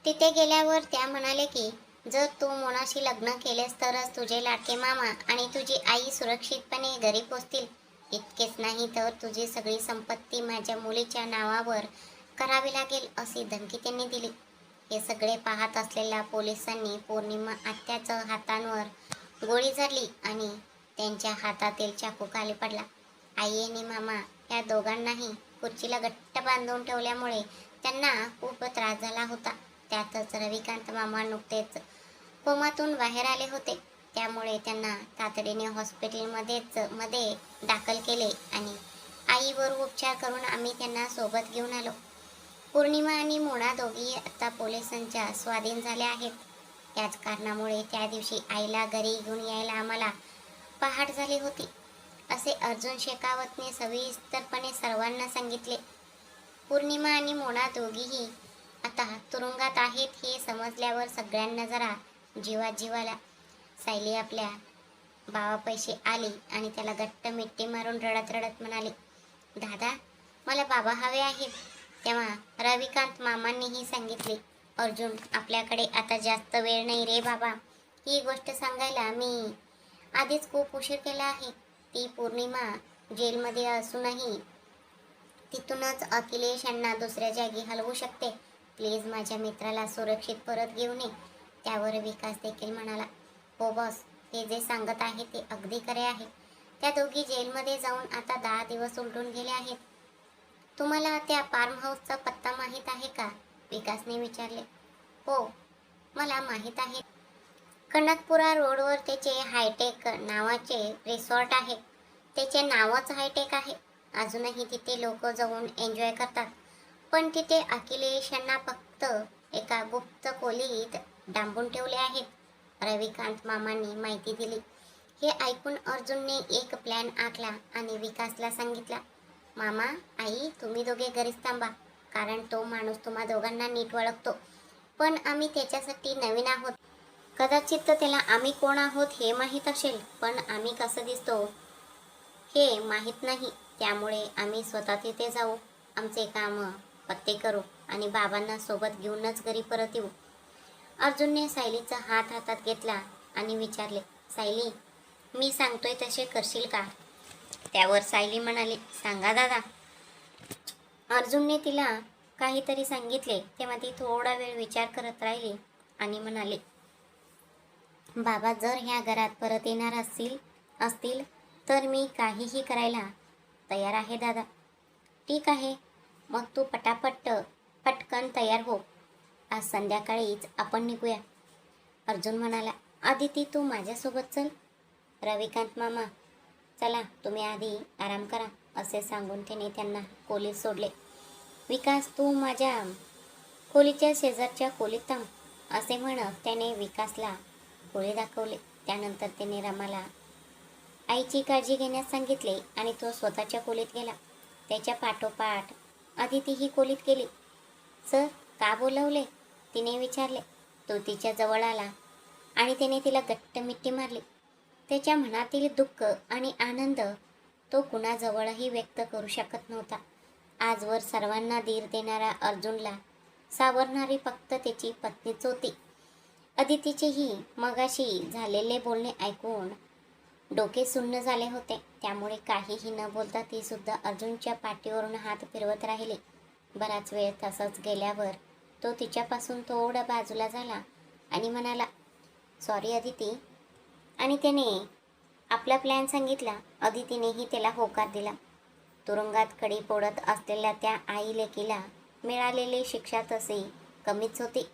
तिथे गेल्यावर त्या म्हणाले की जर तू मोनाशी लग्न केलेस तरच तुझे लाडके मामा आणि तुझी आई सुरक्षितपणे घरी पोचतील. इतकेच नाही तर तुझी सगळी संपत्ती माझ्या मुलीच्या नावावर करावी लागेल अशी धमकी त्यांनी दिली. हे सगळे पाहत असलेल्या पोलिसांनी पौर्णिमा आत्याच्या हातांवर गोळी झाडली आणि त्यांच्या हातातील चाकू खाली पडला. आई आणि मामा या दोघांनाही खुर्चीला घट्ट बांधून ठेवल्यामुळे त्यांना खूप त्रास झाला होता. त्यातच रविकांत मामा नुकतेच कोमातून बाहेर आले होते, त्यामुळे त्यांना तातडीने मध्ये दाखल केले आणि आईवर उपचार करून आम्ही त्यांना सोबत घेऊन आलो. पौर्णिमा आणि मोना दोघी आता पोलिसांच्या स्वाधीन झाल्या आहेत. याच कारणामुळे त्या दिवशी आईला घरी घेऊन यायला आम्हाला पहाट झाली होती, असे अर्जुन शेखावतने सविस्तरपणे सर्वांना सांगितले. पौर्णिमा आणि मोना दोघीही आता तुरुंगात आहेत हे समजल्यावर सगळ्यांना जरा जीवाला. सायली आपल्या बाबापाशी आली आणि त्याला घट्ट मिठी मारून रडत रडत म्हणाली, दादा मला बाबा हवे आहेत. तेव्हा रविकांत मामांनीही सांगितले, अर्जुन आपल्याकडे आता जास्त वेळ नाही रे बाबा, ही गोष्ट सांगायला मी आधीच खूप उशीर केला आहे. ती पौर्णिमा जेलमध्ये असूनही तिथूनच अखिलेश यांना दुसऱ्या जागी हलवू शकते. प्लीज माझ्या मित्राला सुरक्षित परत घेऊन ये. त्यावर विकास देखील म्हणाला, हो बॉस, हे जे सांगत आहे ते अगदी खरे आहे. त्या दोघी जेलमध्ये जाऊन आता 10 दिवस उलटून गेले आहेत. तुम्हाला त्या फार्म हाऊसचा पत्ता माहीत आहे का? विकासने विचारले. हो मला माहीत आहे. कनकपुरा रोडवर त्याचे हायटेक नावाचे रिसॉर्ट आहे. त्याचे नावच हायटेक आहे. अजूनही तिथे लोक जाऊन एन्जॉय करतात, पण तिथे अखिलेश यांना फक्त एका गुप्त खोलीत डांबून ठेवले आहेत. रविकांत मामांनी माहिती दिली. हे ऐकून अर्जुनने एक प्लॅन आखला आणि विकासला सांगितला, मामा आई तुम्ही दोघे घरीच थांबा, कारण तो माणूस तुम्हा दोघांना नीट ओळखतो, पण आम्ही त्याच्यासाठी नवीन आहोत. कदाचित त्याला आम्ही कोण आहोत हे माहीत असेल, पण आम्ही कसं दिसतो हे माहीत नाही. त्यामुळे आम्ही स्वतः तिथे जाऊ, आमचे काम पत्ते करू आणि बाबांना सोबत घेऊनच घरी परत येऊ. अर्जुनने सायलीचा हात हातात घेतला आणि विचारले, सायली मी सांगतोय तसे करशील का? त्यावर सायली म्हणाली, सांगा दादा. अर्जुनने तिला काहीतरी सांगितले तेव्हा ती थोडा वेळ विचार करत राहिली आणि म्हणाली, बाबा जर ह्या घरात परत येणार असतील तर मी काहीही करायला तयार आहे दादा. ठीक आहे, मग तू पटकन तयार हो. आज संध्याकाळीच आपण निघूया. अर्जुन म्हणाला, आदिती तू माझ्यासोबत चल. रविकांत मामा, चला तुम्ही आधी आराम करा, असे सांगून त्याने त्यांना खोलीत सोडले. विकास तू माझ्या खोलीच्या शेजारच्या खोलीत थांब, असे म्हणत त्याने विकासला खोली दाखवले. त्यानंतर त्याने रमाला आईची काळजी घेण्यास सांगितले आणि तो स्वतःच्या खोलीत गेला. त्याच्या पाठोपाठ आदिती ही खोलीत गेली. सर, का बोलवले, तिने विचारले. तो तिच्या जवळ आला आणि त्याने तिला घट्ट मिठी मारली. त्याच्या मनातील दुःख आणि आनंद तो कुणाजवळही व्यक्त करू शकत नव्हता. आजवर सर्वांना धीर देणाऱ्या अर्जुनला सावरणारी फक्त त्याची पत्नीच होती. अदितीचेही मगाशी झालेले बोलणे ऐकून डोके सुन्न झाले होते. त्यामुळे काहीही न बोलता ती सुद्धा अर्जुनच्या पाठीवरून हात फिरवत राहिली. बराच वेळ तसंच गेल्यावर तो तिच्यापासून थोडा बाजूला झाला आणि म्हणाला, सॉरी अदिती, आणि त्याने आपला प्लॅन सांगितला. अदितीनेही त्याला होकार दिला. तुरुंगात कडी फोडत असलेल्या त्या आई लेकीला मिळालेली शिक्षा तशी कमीच होती.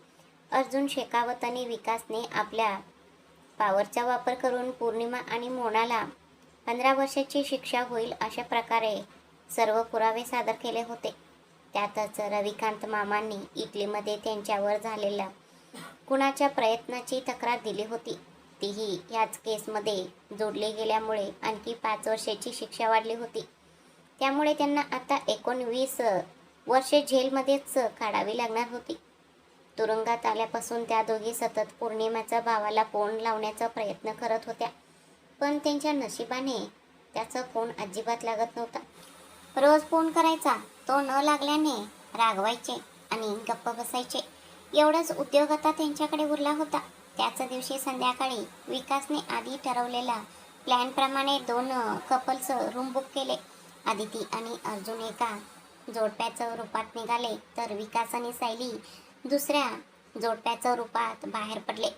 अर्जुन शेखावत आणि विकासने आपल्या पॉवरचा वापर करून पौर्णिमा आणि मोनाला 15 वर्षाची शिक्षा होईल अशा प्रकारे सर्व पुरावे सादर केले होते. त्यातच रविकांत मामांनी इटलीमध्ये त्यांच्यावर झालेल्या खुनाच्या प्रयत्नाची तक्रार दिली होती. तीही याच केसमध्ये जोडली गेल्यामुळे आणखी 5 वर्षाची शिक्षा वाढली होती. त्यामुळे त्यांना आता 19 वर्षे जेलमध्येच काढावी लागणार होती. तुरुंगात आल्यापासून त्या दोघी सतत पौर्णिमाच्या भावाला फोन लावण्याचा प्रयत्न करत होत्या, पण त्यांच्या नशिबाने त्याचा फोन अजिबात लागत नव्हता. रोज फोन करायचा, तो न लागल्याने रागवायचे आणि गप्प बसायचे. एवढाच उद्योग आता त्यांच्याकडे उरला होता. त्याच दिवशी संध्याकाळी विकासने आधी ठरवलेला प्लॅनप्रमाणे 2 कपल्स रूम बुक केले. आदिती आणि अर्जुन एका जोडप्याच्या रूपात निघाले, तर विकास आणि सायली दुसऱ्या जोडप्याच्या रूपात बाहेर पडले.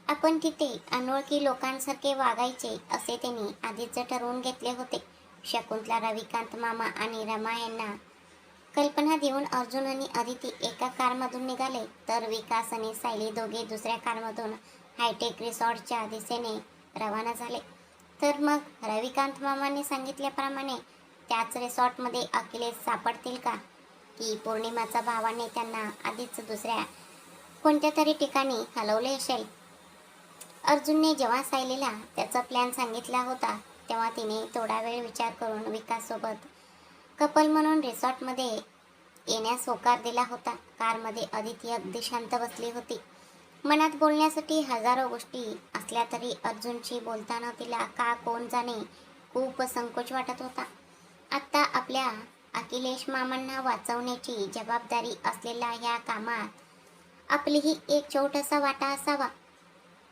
आपण तिथे अनोळखी लोकांसारखे वागायचे असे त्यांनी आधीच ठरवून घेतले होते. शकुंतला, रविकांत मामा आणि रमा यांना कल्पना देऊन अर्जुन आणि आदिती एका कारमधून निघाले, तर विकास आणि सायली दोघे दुसऱ्या कारमधून हायटेक रिसॉर्टच्या दिशेने रवाना झाले. तर मग रविकांत मामांनी सांगितल्याप्रमाणे त्याच रिसॉर्टमध्ये अखिलेश सापडतील का, की पौर्णिमाच्या भावाने त्यांना आधीच दुसऱ्या कोणत्या तरी ठिकाणी हलवले असेल. अर्जुनने जेव्हा सायलीला त्याचा प्लॅन सांगितला होता, तेव्हा तिने थोडा वेळ विचार करून विकाससोबत कपल म्हणून रिसॉर्टमध्ये येण्यास होकार दिला होता. कारमध्ये आदिती अगदी शांत बसली होती. मनात बोलण्यासाठी हजारो गोष्टी असल्या तरी अर्जुनशी बोलताना तिला का कोण जाणे खूप संकोच वाटत होता. आत्ता आपल्या अखिलेश मामांना वाचवण्याची जबाबदारी असलेल्या ह्या कामात आपलीही एक छोटासा वाटा असावा,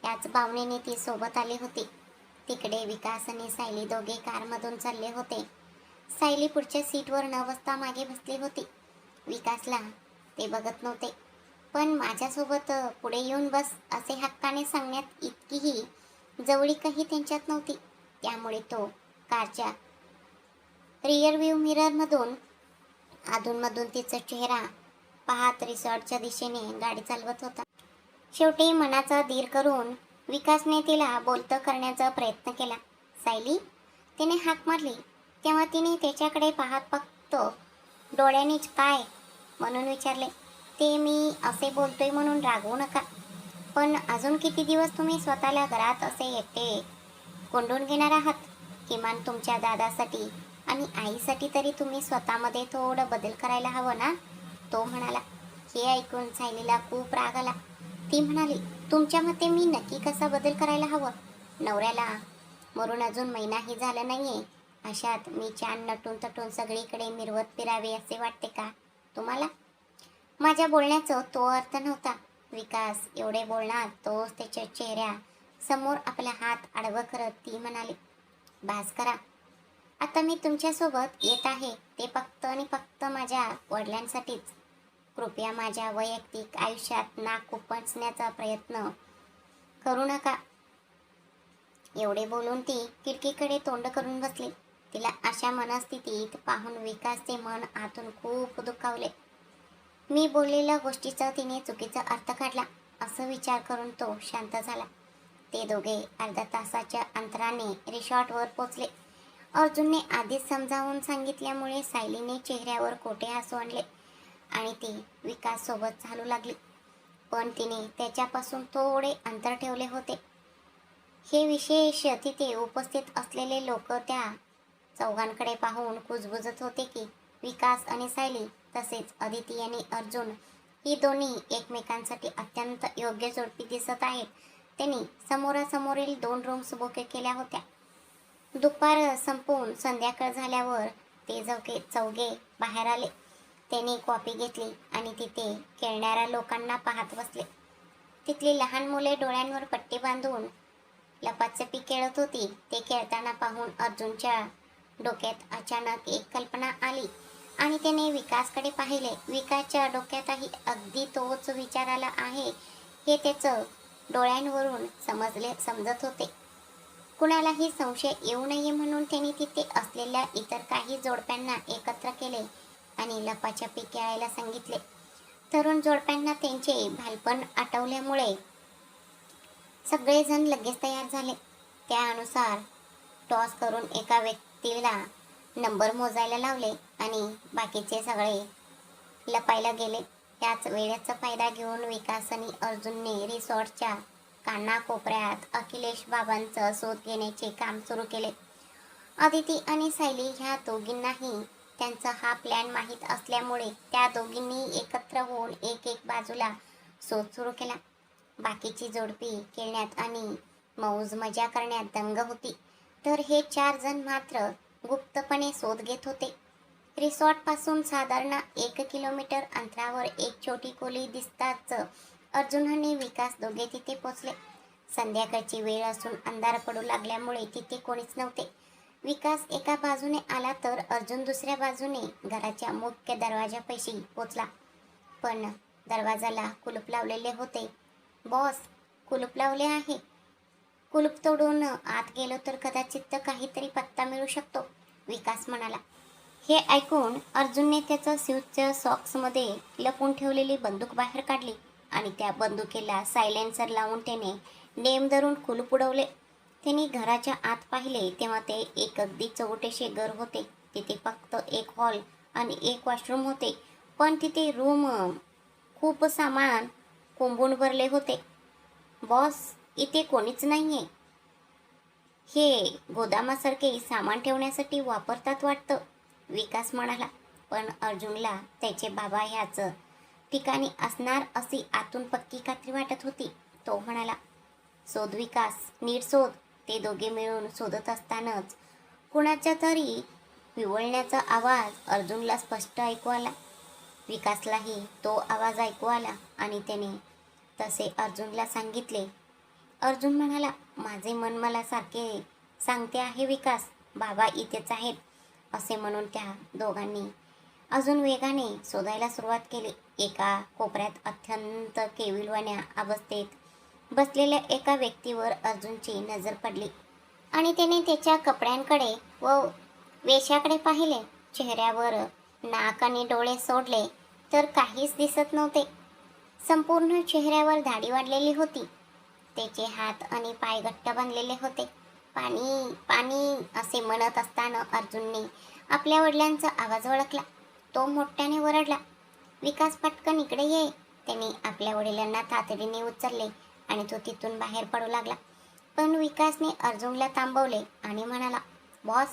याच भावनेने ती सोबत आली होती. तिकडे विकास आणि सायली दोघे कारमधून चालले होते. सायली पुढच्या सीटवर न बसता मागे बसली होती. विकासला ते बघत नव्हते, पण माझ्यासोबत पुढे येऊन बस असे हक्काने सांगण्यात इतकीही जवळीकही त्यांच्यात नव्हती. त्यामुळे तो कारच्या रिअर व्ह्यू मिररमधून अधूनमधून तिचा चेहरा पाहत रिसॉर्टच्या दिशेने गाडी चालवत होता. शेवटी मनाचा धीर करून विकासने तिला बोलतं करण्याचा प्रयत्न केला. सायली, तिने हाक मारली. तेव्हा तिने त्याच्याकडे पाहत फक्त डोळ्यांनीच काय म्हणून विचारले, ते मी असे बोलतोय म्हणून रागवू नका, पण अजून किती दिवस तुम्ही स्वतःला घरात असे एकटे कोंडून घेणार आहात? किमान तुमच्या दादासाठी आणि आईसाठी तरी तुम्ही स्वतःमध्ये थोडं बदल करायला हवं ना, तो म्हणाला. हे ऐकून सायलीला खूप राग आला. ती म्हणाली, तुमच्या मते मी नक्की कसा बदल करायला हवं? नवऱ्याला मरून अजून महिनाही झाला नाहीये, अशात मी छान नटून तटून सगळीकडे मिरवत फिरावे असे वाटते का तुम्हाला? माझ्या बोलण्याचा तो अर्थ नव्हता. विकास एवढे बोलणार तोच त्याच्या चेहऱ्या समोर आपला हात आडवं करत ती म्हणाली, बास करा. आता मी तुमच्यासोबत येत आहे ते फक्त आणि फक्त माझ्या वडिलांसाठीच. कृपया माझ्या वैयक्तिक आयुष्यात नाक खुपसण्याचा प्रयत्न करू नका. एवढे बोलून ती खिडकीकडे तोंड करून बसली. तिला अशा मनस्थितीत पाहून विकासचे मन आतून खूप दुखावले. मी बोललेल्या गोष्टीचा तिने चुकीचा अर्थ काढला असं विचार करून तो शांत झाला. ते दोघे अर्ध्या तासाच्या अंतराने रिसॉर्टवर पोचले. अर्जुनने आधीच समजावून सांगितल्यामुळे सायलीने चेहऱ्यावर खोटे हसू आणले आणि ती विकास सोबत चालू लागली. पण तिने त्याच्यापासून थोडे अंतर ठेवले होते. हे विशेष तिथे उपस्थित असलेले लोक त्या चौघांकडे पाहून कुजबुजत होते की विकास आणि सायली तसेच अदिती आणि अर्जुन ही दोन्ही एकमेकांसाठी अत्यंत योग्य जोडपी दिसत आहेत. त्यांनी समोरासमोरील 2 रूम्स बुक केल्या होत्या. दुपार संपून संध्याकाळ झाल्यावर ते चौघे बाहेर आले. त्यांनी कॉफी घेतली आणि तिथे खेळणाऱ्या लोकांना पाहत बसले. तिथली लहान मुले डोळ्यांवर पट्टी बांधून लपाछपी खेळत होती. ते खेळताना पाहून अर्जुनच्या डोक्यात अचानक एक कल्पना आली आणि त्याने विकासकडे पाहिले. विकासच्या डोक्यातही अगदी तोच विचार आला आहे हे त्याचं डोळ्यांवरून समजत होते. कुणालाही संशय येऊ नये म्हणून त्यांनी तिथे असलेल्या इतर काही जोडप्यांना एकत्र केले आणि लपाछपी खेळायला सांगितले. तरुण जोडप्यांना त्यांचे बालपण आठवल्यामुळे सगळेजण लगेच तयार झाले. त्यानुसार टॉस करून एका व्यक्तीला नंबर मोजायला लावले आणि बाकीचे सगळे लपायला गेले. त्याच वेळेचा फायदा घेऊन विकास आणि अर्जुनने रिसॉर्टच्या कानाकोपऱ्यात अखिलेश बाबांचा शोध घेण्याचे काम सुरू केले. अदिती आणि सायली ह्या दोघींनाही त्यांचा हा प्लॅन माहीत असल्यामुळे त्या दोघींनी एकत्र होऊन एक बाजूला शोध सुरू केला. बाकीची जोडपी खेळण्यात आणि मौज मजा करण्यात दंग होती, तर हे 4 जण मात्र गुप्तपणे शोध घेत होते. रिसॉर्टपासून साधारण 1 किलोमीटर अंतरावर एक छोटी खोली दिसताच अर्जुन आणि विकास दोघे तिथे पोचले. संध्याकाळची वेळ असून अंधार पडू लागल्यामुळे तिथे कोणीच नव्हते. विकास एका बाजूने आला तर अर्जुन दुसऱ्या बाजूने घराच्या मुख्य दरवाजापाशी पोचला. पण दरवाजाला कुलूप लावलेले होते. बॉस, कुलूप लावले आहे. कुलूप तोडून आत गेलो तर कदाचित काहीतरी पत्ता मिळू शकतो, विकास म्हणाला. हे ऐकून अर्जुनने त्याच्या स्यूटच्या सॉक्समध्ये लपून ठेवलेली बंदूक बाहेर काढली आणि त्या बंदुकीला सायलेन्सर लावून त्याने नेम धरून कुलूप उडवले. त्यांनी घराच्या आत पाहिले तेव्हा ते एक अगदी चौटेशे घर होते. तिथे फक्त एक हॉल आणि एक वॉशरूम होते, पण तिथे रूम खूप सामान कोंबून भरले होते. बॉस, इथे कोणीच नाहीये. हे गोदामासारखे सामान ठेवण्यासाठी वापरतात वाटतं, विकास म्हणाला. पण अर्जुनला त्याचे बाबा ह्याच ठिकाणी असणार अशी आतून पक्की खात्री वाटत होती. तो म्हणाला, शोध विकास, नीट शोध. ते दोघे मिळून शोधत असतानाच कुणाच्या तरी विवळण्याचा आवाज अर्जुनला स्पष्ट ऐकू आला. विकासलाही तो आवाज ऐकू आला आणि त्याने तसे अर्जुनला सांगितले. अर्जुन म्हणाला, माझे मन मला सारखे सांगते आहे विकास, बाबा इथेच आहेत. असे म्हणून त्या दोघांनी अजून वेगाने शोधायला सुरुवात केली. एका कोपऱ्यात अत्यंत केविलवाण्या अवस्थेत बसलेल्या एका व्यक्तीवर अर्जुनची नजर पडली आणि त्याने त्याच्या कपड्यांकडे व वेशाकडे पाहिले. चेहऱ्यावर नाक आणि डोळे सोडले तर काहीच दिसत नव्हते. संपूर्ण चेहऱ्यावर दाढी वाढलेली होती. त्याचे हात आणि पाय घट्ट बांधलेले होते. पाणी पाणी असे म्हणत असताना अर्जुनने आपल्या वडिलांचा आवाज ओळखला. तो मोठ्याने ओरडला, विकास, पटकन इकडे ये. त्याने आपल्या वडिलांना तातडीने उचलले आणि तो तिथून बाहेर पडू लागला. पण विकासने अर्जुनला थांबवले आणि म्हणाला, बॉस,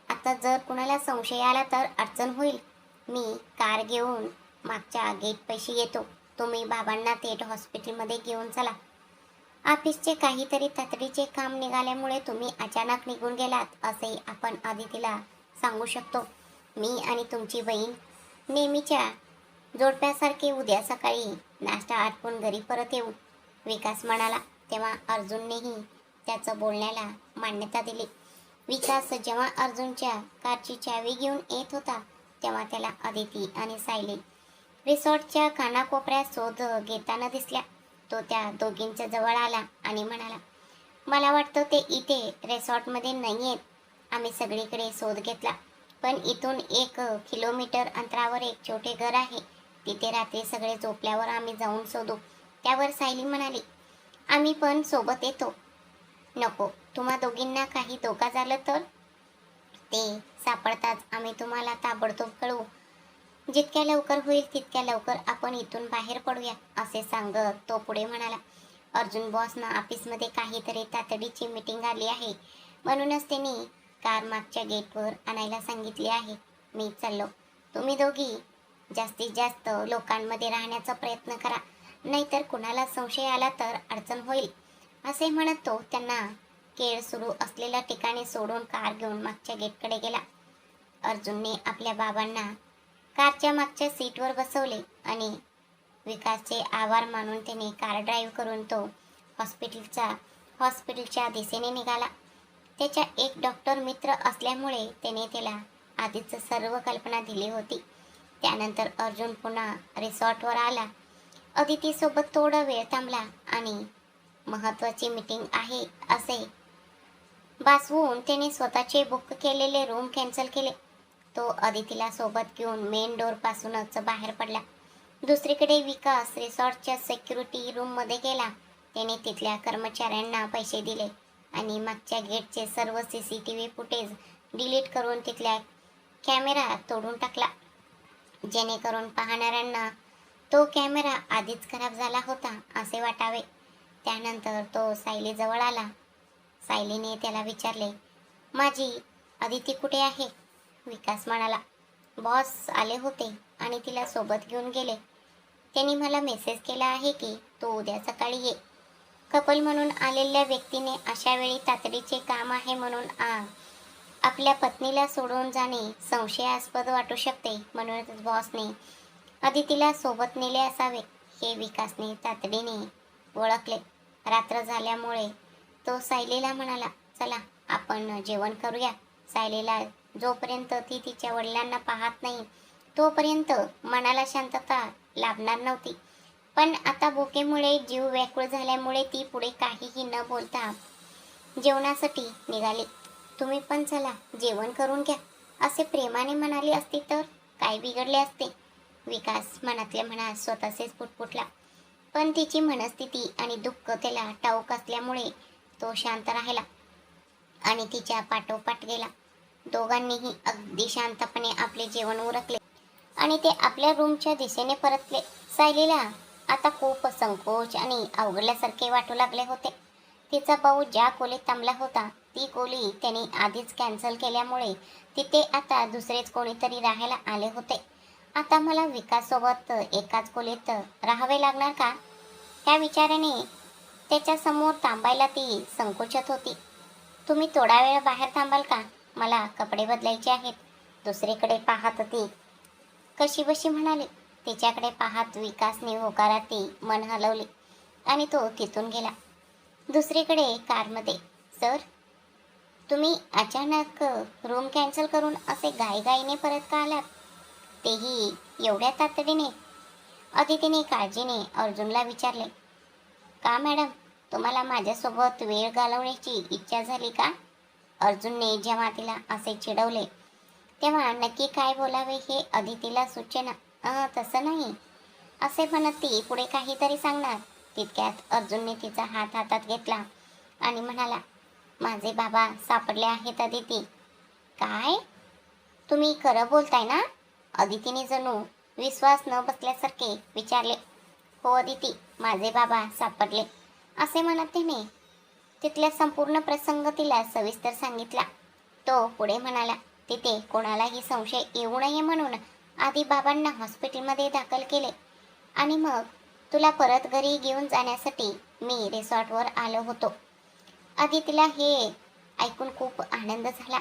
आता जर कुणाला संशय आला तर अडचण होईल. मी कार घेऊन मागच्या गेटपाशी येतो. तुम्ही बाबांना थेट हॉस्पिटलमध्ये घेऊन चला. ऑफिसचे काहीतरी तातडीचे काम निघाल्यामुळे तुम्ही अचानक निघून गेलात असे आपण आदितीला सांगू शकतो. मी आणि तुमची बहीण नेहमीच्या जोडप्यासारखे उद्या सकाळी नाश्ता आटपून घरी परत येऊ, विकास म्हणाला. तेव्हा अर्जुननेही त्याचं बोलण्याला मान्यता दिली. विकास जेव्हा अर्जुनच्या कारची चावी घेऊन येत होता तेव्हा त्याला अदिती आणि सायली रिसॉर्टच्या कानाकोपऱ्यात शोध घेताना दिसल्या. तो त्या दोघींच्या जवळ आला आणि म्हणाला, मला वाटतं ते इथे रिसॉर्टमध्ये नाही आहेत. आम्ही सगळीकडे शोध घेतला, पण इथून 1 किलोमीटर अंतरावर एक छोटे घर आहे. तिथे रात्री सगळे झोपल्यावर आम्ही जाऊन शोधू. त्यावर सायली म्हणाली, आम्ही पण सोबत येतो. नको, तुम्हा दोघींना काही धोका झालं तर? ते सापडताच आम्ही तुम्हाला ताबडतोब कळवू. जितक्या लवकर होईल तितक्या लवकर आपण इथून बाहेर पडूया, असे सांगत तो पुढे म्हणाला, अर्जुन बॉसना ऑफिसमध्ये काहीतरी तातडीची मीटिंग आली आहे, म्हणूनच त्यांनी कार मागच्या गेटवर आणायला सांगितले आहे. मी चाललो. तुम्ही दोघी जास्तीत जास्त लोकांमध्ये राहण्याचा प्रयत्न करा, नाहीतर कुणाला संशय आला तर अडचण होईल, असे म्हणत तो त्यांना खेळ सुरू असलेल्या ठिकाणी सोडून कार घेऊन मागच्या गेटकडे गेला. अर्जुनने आपल्या बाबांना कारच्या मागच्या सीटवर बसवले आणि विकासचे आभार मानून त्याने कार ड्राईव्ह करून तो हॉस्पिटलच्या दिशेने निघाला. त्याच्या एक डॉक्टर मित्र असल्यामुळे त्याने त्याला आधीच सर्व कल्पना दिली होती. त्यानंतर अर्जुन पुन्हा रिसॉर्टवर आला. अदितीसोबत थोडा वेळ थांबला आणि महत्त्वाची मीटिंग आहे असे भासवून त्याने स्वतःचे बुक केलेले रूम कॅन्सल केले. तो अदितीला सोबत घेऊन मेन डोअर पासूनच बाहेर पडला. दुसरीकडे विकास रिसॉर्टच्या सिक्युरिटी रूममध्ये गेला. त्याने तिथल्या कर्मचाऱ्यांना पैसे दिले आणि मागच्या गेटचे सर्व CCTV फुटेज डिलीट करून तिथल्या कॅमेरा तोडून टाकला, जेणेकरून पाहणाऱ्यांना तो कॅमेरा आधीच खराब झाला होता असे वाटावे. त्यानंतर तो सायलीजवळ आला. सायलीने त्याला विचारले, माझी अदिती कुठे आहे? विकास म्हणाला, बॉस आले होते आणि तिला सोबत घेऊन गेले. त्यांनी मला मेसेज केला आहे की तू उद्या सकाळी ये. कपल म्हणून आलेल्या व्यक्तीने अशा वेळी तातडीचे काम आहे म्हणून आपल्या पत्नीला सोडून जाणे संशयास्पद वाटू शकते, म्हणूनच बॉसने अदितीला सोबत नेले असावे, हे विकासने तातडीने ओळखले. रात्र झाल्यामुळे तो सायलीला म्हणाला, चला आपण जेवण करूया. सायलीला जोपर्यंत ती तिच्या वडिलांना पाहत नाही तोपर्यंत मनाला शांतता लाभणार नव्हती, पण आता भुकेमुळे जीव व्याकुळ झाल्यामुळे ती पुढे काहीही न बोलता जेवणासाठी निघाली. तुम्ही पण चला जेवण करून घ्या, असे प्रेमाने म्हणाली असती तर काय बिघडले असते? विकास मनातल्या मनात स्वतःचेच पुटपुटला, पण तिची मनस्थिती आणि दुःख त्याला ठाऊक असल्यामुळे तो शांत राहिला आणि तिच्या पाठोपाठ गेला. दोघांनीही अगदी शांतपणे आपले जेवण उरकले आणि ते आपल्या रूमच्या दिशेने परतले. सायलीला आता खूप संकोच आणि अवघडल्यासारखे वाटू लागले होते. तिचा भाऊ ज्या खोलीत थांबला होता ती खोली त्याने आधीच कॅन्सल केल्यामुळे तिथे आता दुसरेच कोणीतरी राहायला आले होते. आता मला विकाससोबत एकाच खोलीत राहावे लागणार का? त्या विचाराने त्याच्यासमोर थांबायला ती संकोचत होती. तुम्ही थोडा वेळ बाहेर थांबाल का? मला कपडे बदलायचे आहेत. दुसरीकडे पाहत ती कशीबशी म्हणाली. तिच्याकडे पाहत विकासने होकारार्थी मन हलवले आणि तो तिथून गेला. दुसरीकडे कारमध्ये, सर तुम्ही अचानक रूम कॅन्सल करून असे घाईघाईने परत का आलात? तेही एवढ्या तातडीने? अदितीने काळजीने अर्जुनला विचारले. का मॅडम, तुम्हाला माझ्यासोबत वेळ घालवण्याची इच्छा झाली का? अर्जुनने जेव्हा तिला असे चिडवले तेव्हा नक्की काय बोलावे हे अदितीला सुचेना. तसं नाही, असे म्हणत ती पुढे काहीतरी सांगणार तितक्यात अर्जुनने तिचा हात हातात घेतला आणि म्हणाला, माझे बाबा सापडले आहेत अदिती. काय? तुम्ही खरं बोलताय ना? अदितीने जणू विश्वास न बसल्यासारखे विचारले. हो अदिती, माझे बाबा सापडले, असे म्हणत तिने तिथल्या संपूर्ण प्रसंग तिला सविस्तर सांगितला. तो पुढे म्हणाला, तिथे कोणालाही संशय येऊ नये म्हणून आधी बाबांना हॉस्पिटलमध्ये दाखल केले आणि मग तुला परत घरी घेऊन जाण्यासाठी मी रिसॉर्टवर आलो होतो. आदितीला हे ऐकून खूप आनंद झाला.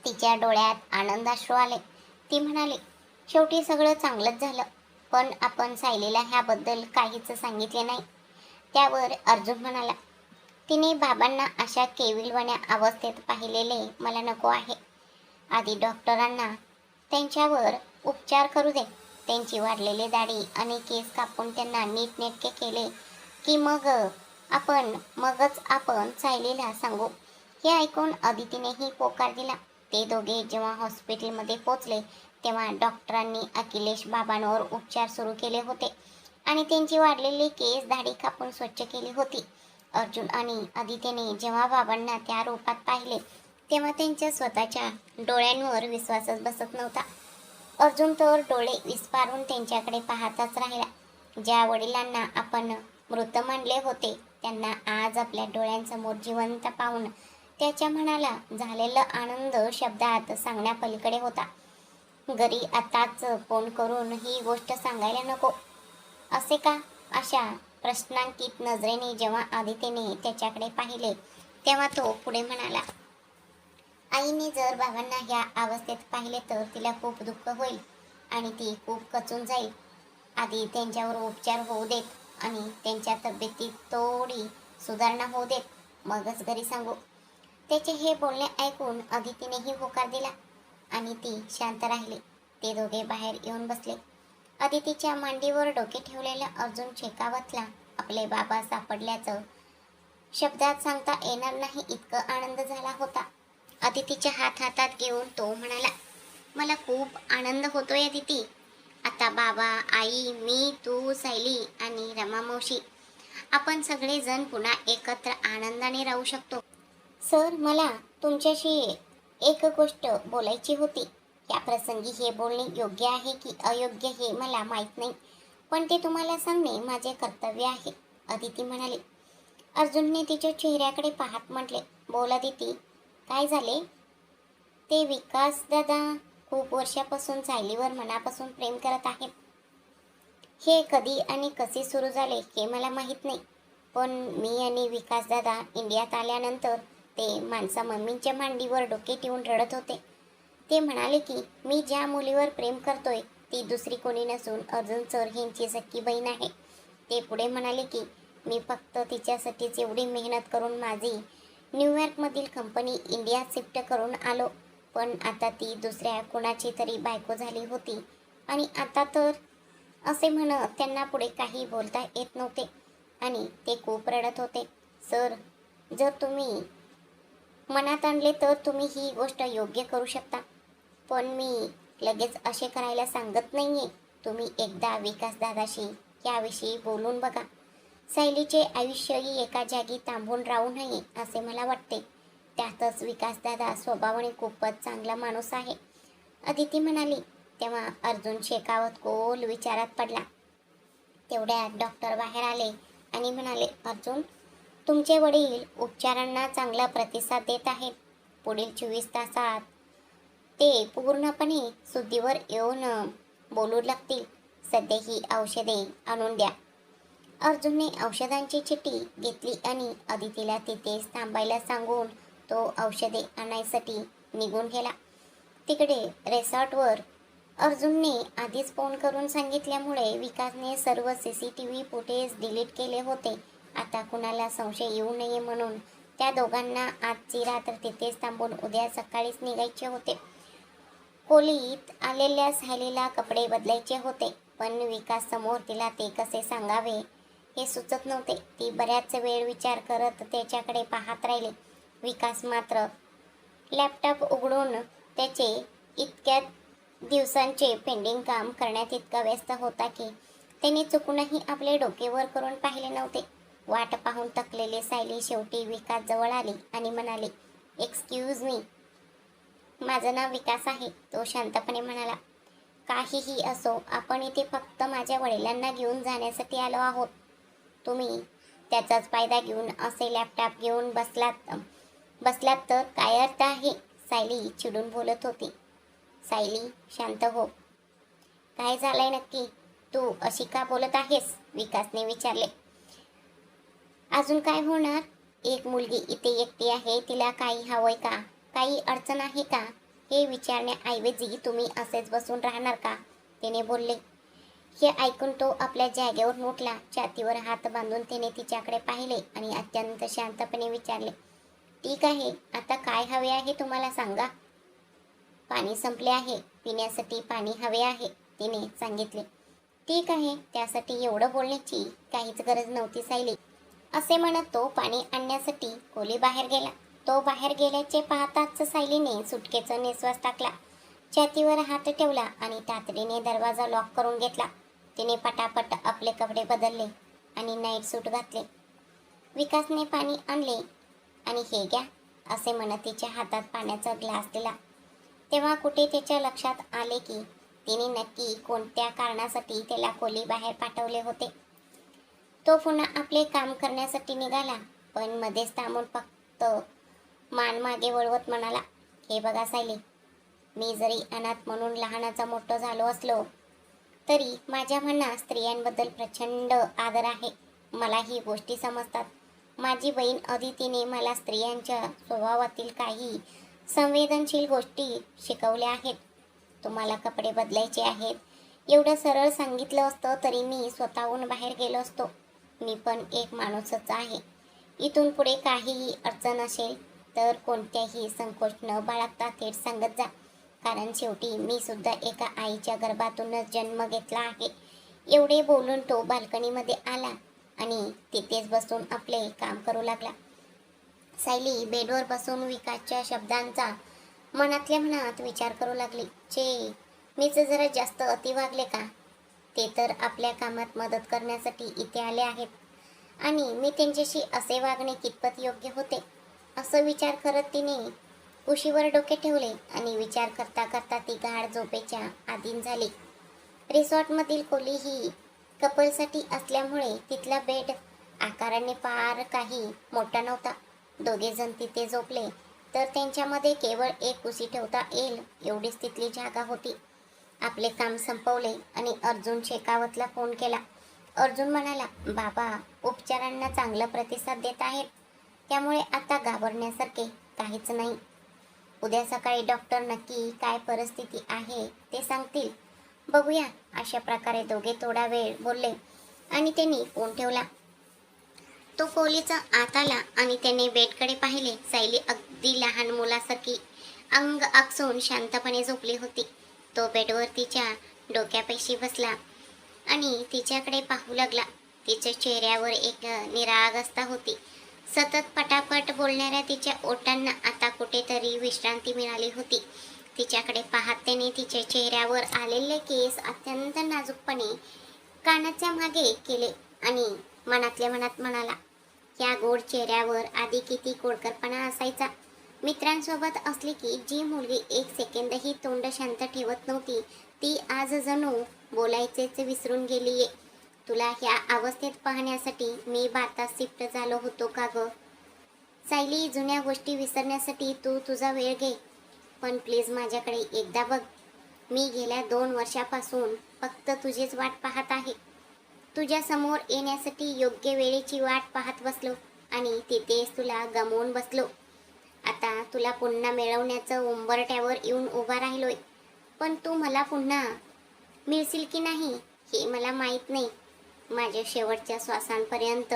तिच्या डोळ्यात आनंदाश्रू आले. ती म्हणाली, शेवटी सगळं चांगलंच झालं, पण आपण सायलीला ह्याबद्दल काहीच सांगितले नाही. त्यावर अर्जुन म्हणाला, तिने बाबांना अशा केविलवाण्या अवस्थेत पाहिलेले मला नको आहे. आधी डॉक्टरांना त्यांच्यावर उपचार करू दे. त्यांची वाढलेली दाढी आणि केस कापून त्यांना नीटनेटके केले की मगच आपण सायलीला सांगू. हे ऐकून अदितीनेही पोकार दिला. ते दोघे जेव्हा हॉस्पिटलमध्ये पोचले तेव्हा डॉक्टरांनी अखिलेश बाबांवर उपचार सुरू केले होते आणि त्यांची वाढलेली केस दाढी कापून स्वच्छ केली होती. अर्जुन आणि आदित्यने जेव्हा बाबांना त्या रूपात पाहिले तेव्हा त्यांच्या स्वतःच्या डोळ्यांवर विश्वासच बसत नव्हता. अर्जुन तर डोळे विस्फारून त्यांच्याकडे पाहतच राहिला. ज्या वडिलांना आपण मृत मानले होते त्यांना आज आपल्या डोळ्यांसमोर जिवंत पाहून त्याच्या मनाला झालेला आनंद शब्दात सांगण्यापलीकडे होता. घरी आताच फोन करून ही गोष्ट सांगायला नको असे का? अशा प्रश्नांकित नजरेने जेव्हा आदित्यने त्याच्याकडे पाहिले तेव्हा तो पुढे म्हणाला, आईने जर बाबांना ह्या अवस्थेत पाहिले तर तिला खूप दुःख होईल आणि ती खूप खचून जाईल. आधी त्यांच्यावर उपचार होऊ देत आणि त्यांच्या तब्येतीत थोडी सुधारणा होऊ देत, मगच घरी सांगू. त्याचे हे बोलणे ऐकून अदितीनेही होकार दिला आणि ती शांत राहिली. ते दोघे बाहेर येऊन बसले. अदितीच्या मांडीवर डोके ठेवलेल्या अर्जुन शेकावतला आपले बाबा सापडल्याचं शब्दात सांगता येणार नाही इतकं आनंद झाला होता. अदितीच्या हात हातात घेऊन तो म्हणाला, मला खूप आनंद होतोय अदिती. आता बाबा, आई, मी, तू, सायली आणि रमा मावशी आपण सगळेजण पुन्हा एकत्र आनंदाने राहू शकतो. सर, मला तुमच्याशी एक गोष्ट बोलायची होती. या प्रसंगी हे बोलणे योग्य आहे की अयोग्य हे मला माहीत नाही, पण ते तुम्हाला सांगणे माझे कर्तव्य आहे, अदिती म्हणाली. अर्जुनने तिच्या चेहऱ्याकडे पाहत म्हटले, बोल अदिती, काय झाले? ते विकास दादा खूप वर्षापासून सायलीवर मनापासून प्रेम करत आहेत. हे कधी आणि कसे सुरू झाले हे मला माहीत नाही, पण मी आणि विकास दादा इंडियात आल्यानंतर ते माणसा मम्मींच्या मांडीवर डोके ठेवून रडत होते. ते म्हणाले की मी ज्या मुलीवर प्रेम करतोय ती दुसरी कोणी नसून अर्जुन सर यांची सख्खी बहीण आहे. ते पुढे म्हणाले की मी फक्त तिच्यासाठीच एवढी मेहनत करून माझी न्यूयॉर्कमधील कंपनी इंडियात शिफ्ट करून आलो, पण आता ती दुसऱ्या कुणाची तरी बायको झाली होती आणि आता तर, असे म्हणत त्यांना पुढे काही बोलता येत नव्हते आणि ते खूप रडत होते. सर, जर तुम्ही मनात आणले तर तुम्ही ही गोष्ट योग्य करू शकता, पण मी लगेच असे करायला सांगत नाहीये. तुम्ही एकदा विकास दादाशी याविषयी बोलून बघा. सायलीचे आयुष्यही एका जागी थांबून राहू नये असे मला वाटते. त्यातच विकास दादा स्वभावाने खूपच चांगला माणूस आहे, अदिती म्हणाली. तेव्हा अर्जुन शेकावत खोल विचारात पडला. तेवढ्यात डॉक्टर बाहेर आले आणि म्हणाले, अर्जुन, तुमचे वडील उपचारांना चांगला प्रतिसाद देत आहेत. पुढील 24 तासात ते पूर्णपणे शुद्धीवर येऊन बोलू लागतील. सध्या ही औषधे आणून द्या. अर्जुनने औषधांची चिठ्ठी घेतली आणि अदितीला तिथेच थांबायला सांगून तो औषधे आणायसाठी निघून गेला. तिकडे रिसॉर्टवर अर्जुनने आधीच फोन करून सांगितल्यामुळे विकासने सर्व CCTV फुटेज डिलीट केले होते. आता कुणाला संशय येऊ नये म्हणून त्या दोघांना आजची रात्र तिथेच थांबून उद्या सकाळीच निघायचे होते. खोलीत आलेल्या सायलीला कपडे बदलायचे होते, पण विकास समोर तिला ते कसे सांगावे हे सुचत नव्हते. ती बऱ्याच वेळ विचार करत त्याच्याकडे पाहत राहिली. विकास मात्र लॅपटॉप उघडून त्याचे इतक्या दिवसांचे पेंडिंग काम करण्यात इतका व्यस्त होता की त्याने चुकूनही आपले डोके वर करून पाहिले नव्हते. वाट पाहून थकलेली सायली शेवटी विकास जवळ आली आणि म्हणाली, एक्सक्यूज मी. माझं नाव विकास आहे, तो शांतपणे म्हणाला. काहीही असो, आपण इथे फक्त माझ्या वडिलांना घेऊन जाण्यासाठी आलो आहोत. तुम्ही त्याचाच फायदा घेऊन असे लॅपटॉप घेऊन बसलात तर काय अर्थ आहे? सायली चिडून बोलत होती. सायली, शांत हो. काय झालंय नक्की? तू अशी का बोलत आहेस? विकासने विचारले. अजून काय होणार? एक मुलगी इथे एकटी आहे, तिला काही हवंय का? काही अडचण आहे का? हे विचारण्याऐवजी तुम्ही असेच बसून राहणार का? तिने बोलले. हे ऐकून तो आपल्या जागेवर उठला. छातीवर हात बांधून तिने तिच्याकडे पाहिले आणि अत्यंत शांतपणे विचारले, ठीक आहे, आता काय हवे आहे तुम्हाला सांगा. पाणी संपले आहे, पिण्यासाठी पाणी हवे आहे, तिने सांगितले. ठीक आहे, त्यासाठी एवढं बोलण्याची काहीच गरज नव्हती सायली. असे म्हणत तो पाणी आणण्यासाठी खोली बाहेर गेला. तो बाहेर गेल्याचे पाहताच सायलीने सुटकेचा निश्वास टाकला, छातीवर हात ठेवला आणि तातडीने दरवाजा लॉक करून घेतला. तिने पटापट आपले कपडे बदलले आणि नाईट सूट घातले. विकासने पाणी आणले आणि हे घ्या असे म्हणत तिच्या हातात पाण्याचा ग्लास दिला. तेव्हा कुठे त्याच्या लक्षात आले की तिने नक्की कोणत्या कारणासाठी त्याला खोली बाहेर पाठवले होते. तो पुन्हा आपले काम करण्यासाठी निघाला, पण मध्येच थांबून फक्त मान मागे वळवत म्हणाला, हे बघा सायली, मी जरी अनाथ म्हणून लहानाचा मोठं झालो असलो तरी माझ्या मनात स्त्रियांबद्दल प्रचंड आदर आहे. मला ही गोष्टी समजतात. माझी बहीण अदितीने मला स्त्रियांच्या स्वभावातील काही संवेदनशील गोष्टी शिकवल्या आहेत. तुम्हाला कपडे बदलायचे आहेत एवढं सरळ सांगितलं असतं तरी मी स्वतःहून बाहेर गेलो असतो. मी पण एक माणूसच आहे. इथून पुढे काहीही अडचण असेल तर कोणत्याही संकोच न बाळगता थेट सांगत जा, कारण शेवटी मी सुद्धा एका आईच्या गर्भातूनच जन्म घेतला आहे. एवढे बोलून तो बाल्कनीमध्ये आला आणि तिथेच बसून आपले काम करू लागला. सायली बेडवर बसून विकासच्या शब्दांचा मनातल्या मनात विचार करू लागली. मीच जरा जास्त अति वागले का? ते तर आपल्या कामात मदत करण्यासाठी इथे आले आहेत आणि मी त्यांच्याशी असे वागणे कितपत योग्य होते असं विचार करत तिने कुशीवर डोके ठेवले आणि विचार करता करता ती गाढ झोपेच्या अधीन झाली. रिसॉर्टमधील खोली ही कपलसाठी असल्यामुळे तिथला बेड आकाराने फार काही मोठा नव्हता. दोघे जण तिथे झोपले तर त्यांच्यामध्ये केवळ एक कुशी ठेवता येईल एवढीच तिथली जागा होती. आपले काम संपवले आणि अर्जुन शेकावतला फोन केला. अर्जुन म्हणाला, बाबा उपचारांना चांगला प्रतिसाद देत आहेत, त्यामुळे आता घाबरण्यासारखे काहीच नाही. उद्या सकाळी डॉक्टर नक्की काय परिस्थिती आहे ते सांगतील, बघूया. अशा प्रकारे दोघे थोडा वेळ बोलले आणि त्यांनी फोन ठेवला. तो खोलीचा आत आला आणि त्याने बेडकडे पाहिले. सायली अगदी लहान मुलासारखी अंग आकसून शांतपणे झोपली होती. तो बेडवर तिच्या डोक्यापाशी बसला आणि तिच्याकडे पाहू लागला. तिच्या चेहऱ्यावर एक निरागसता होती. सतत पटापट बोलणाऱ्या तिच्या ओठांना आता कुठेतरी विश्रांती मिळाली होती. तिच्याकडे पाहत त्याने तिच्या चेहऱ्यावर आलेले केस अत्यंत नाजूकपणे कानाच्या मागे केले आणि मनातल्या मनात म्हणाला, या गोड चेहऱ्यावर आधी किती कोडकरपणा असायचा. मित्रांसोबत असली की जी मुलगी एक सेकंदही तोंड शांत ठेवत नव्हती ती आज जणू बोलायचेच विसरून गेलीये. तुला ह्या अवस्थेत पाहण्यासाठी मी भारतात शिफ्ट झालो होतो का ग? सायली, जुन्या गोष्टी विसरण्यासाठी तू तुझा वेळ घे, पण प्लीज माझ्याकडे एकदा बघ. मी गेल्या 2 वर्षापासून फक्त तुझीच वाट पाहत आहे. तुझ्या समोर येण्यासाठी योग्य वेळेची वाट पाहत बसलो आणि तिथेच तुला गमावून बसलो. आता तुला पुन्हा मिळवण्याचं उंबरठ्यावर येऊन उभा राहिलोय, पण तू मला पुन्हा मिळशील की नाही हे मला माहीत नाही. माझ्या शेवटच्या श्वासांपर्यंत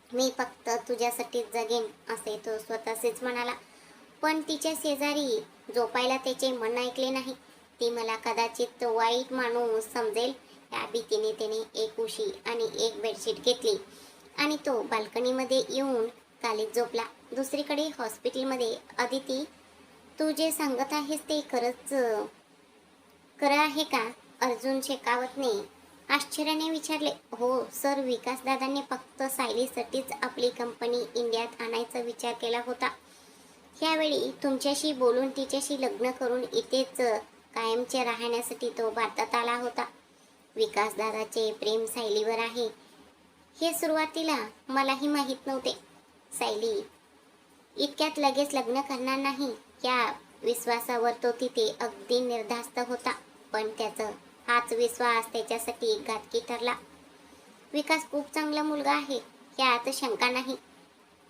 मी फक्त तुझ्यासाठीच जगेन असे तो स्वतःशीच म्हणाला. पण तिच्या शेजारी झोपायला त्याचे मन ऐकले नाही. ती मला कदाचित वाईट माणूस समजेल या भीतीने त्याने एक उशी आणि एक बेडशीट घेतली आणि तो बाल्कनीमध्ये येऊन खालीच झोपला. दुसरीकडे हॉस्पिटलमध्ये अदिती, तू जे सांगत आहेस ते खरं आहे का? अर्जुन शेकावतने आश्चर्याने विचारले. हो सर, विकासदादांनी फक्त सायलीसाठीच आपली कंपनी इंडियात आणायचा विचार केला होता. ह्यावेळी तुमच्याशी बोलून तिच्याशी लग्न करून इथेच कायमचे राहण्यासाठी तो भारतात आला होता. विकासदादाचे प्रेम सायलीवर आहे हे सुरुवातीला मलाही माहीत नव्हते. सायली इतक्यात लगेच लग्न करणार नाही या विश्वासावर तो तिथे अगदी निर्धास्त होता, पण त्याचा हाच विश्वास त्याच्यासाठी घातकी ठरला. विकास खूप चांगला मुलगा आहे यात शंका नाही,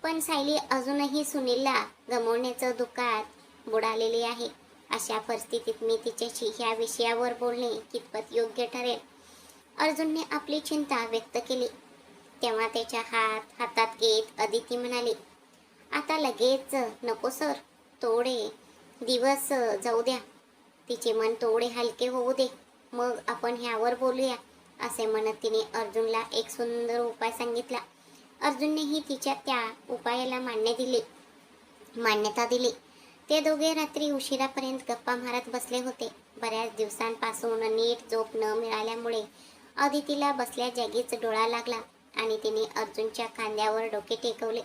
पण सायली अजूनही सुनीलला गमावण्याच्या दुःखात बुडालेली आहे. अशा परिस्थितीत मी तिच्याशी ह्या विषयावर बोलणे कितपत योग्य ठरेल? अर्जुनने आपली चिंता व्यक्त केली. तेव्हा त्याच्या हातात घेत अदिती म्हणाली, आता लगेच नको सर, थोडे दिवस जाऊ द्या. तिचे मन थोडे हलके होऊ दे, मग आपण ह्यावर बोलूया असे म्हणत तिने अर्जुनला एक सुंदर उपाय सांगितला. अर्जुननेही तिच्या त्या उपायाला मान्यता दिली. ते दोघे रात्री उशिरापर्यंत गप्पा मारत बसले होते. बऱ्याच दिवसांपासून नीट झोप न मिळाल्यामुळे अदितीला बसल्या जागीच डोळा लागला आणि तिने अर्जुनच्या खांद्यावर डोके टेकवले.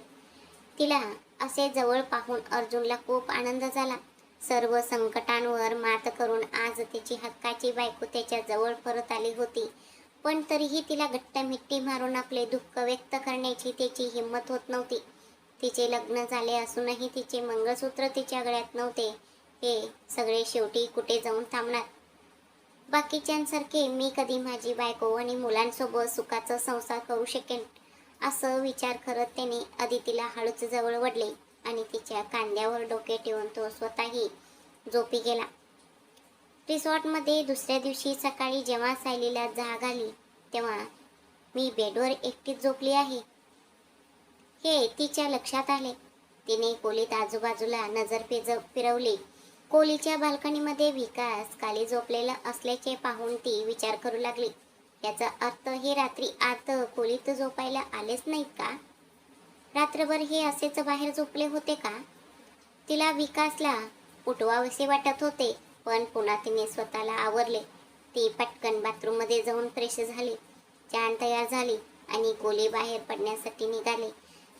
तिला असे जवळ पाहून अर्जुनला खूप आनंद झाला. सर्व संकटांवर मात करून आज तिची हक्काची बायको त्याच्या जवळ परत आली होती. पण तरीही तिला घट्ट मिठी मारून आपले दुःख व्यक्त करण्याची त्याची हिंमत होत नव्हती. तिचे लग्न झाले असूनही तिचे मंगळसूत्र तिच्या गळ्यात नव्हते. हे सगळे शेवटी कुठे जाऊन थांबणार? बाकीच्यांसारखे मी कधी माझी बायको आणि मुलांसोबत सुखाचा संसार करू शकेन, असं विचार करत त्याने अदितीला हळूच जवळ वडले आणि तिच्या खांद्यावर डोके ठेवून तो स्वतःही झोपी गेला. रिसॉर्टमध्ये दुसऱ्या दिवशी सकाळी जेव्हा सायलीला जाग आली तेव्हा मी बेडवर एकटीच झोपली आहे हे तिच्या लक्षात आले. तिने खोलीत आजूबाजूला नजर फिरवली. खोलीच्या बाल्कनीमध्ये विकास खाली झोपलेला असल्याचे पाहून ती विचार करू लागली. याचा अर्थ हे रात्री आत खोलीत झोपायला आलेच नाहीत का? रात्रभर हे असेच बाहेर झोपले होते का? तिला विकासला उठवावेसे वाटत होते, पण पुन्हा तिने स्वतःला आवरले. ती पटकन बाथरूममध्ये जाऊन फ्रेश झाली, छान तयार झाली आणि खोली बाहेर पडण्यासाठी निघाली.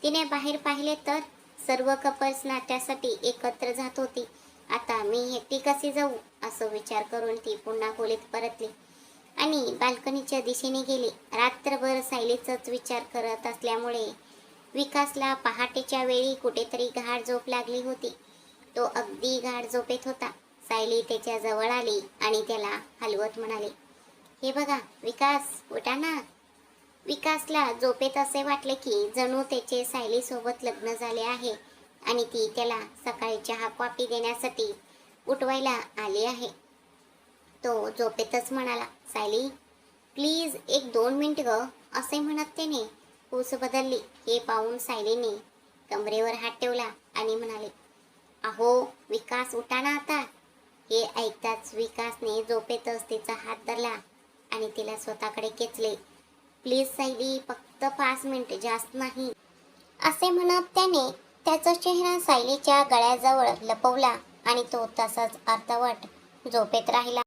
तिने बाहेर पाहिले तर सर्व कपल्स नाट्यासाठी एकत्र जात होती. आता मी एकटी कशी जाऊ असं विचार करून ती पुन्हा खोलीत परतली आणि बाल्कनीच्या दिशेने गेली. रात्रभर सायलीचाच विचार करत असल्यामुळे विकासला पहाटेच्या वेळी कुठेतरी गाढ झोप लागली होती. तो अगदी गाढ झोपेत होता. सायली त्याच्या जवळ आली आणि त्याला हलवत म्हणाले, हे बघा विकास, उठा ना. विकासला झोपेत असे वाटले की जणू त्याचे सायलीसोबत लग्न झाले आहे आणि ती त्याला सकाळी चहा कॉफी देण्यासाठी उठवायला आली आहे. तो झोपेतच म्हणाला, सायली प्लीज 1-2 मिनिट ग, असे म्हणत त्याने पूस बदलली. हे पाहून सायलीने कमरेवर हात ठेवला आणि म्हणाले, अहो विकास, उठा ना आता. हे ऐकताच विकासने झोपेतच तिचा हात धरला आणि तिला स्वतःकडे खेचले. प्लीज सायली, फक्त 5 मिनिट, जास्त नाही, असे म्हणत त्याने त्याचा चेहरा सायलीच्या गळ्याजवळ लपवला आणि तो तसाच अर्धवट झोपेत राहिला.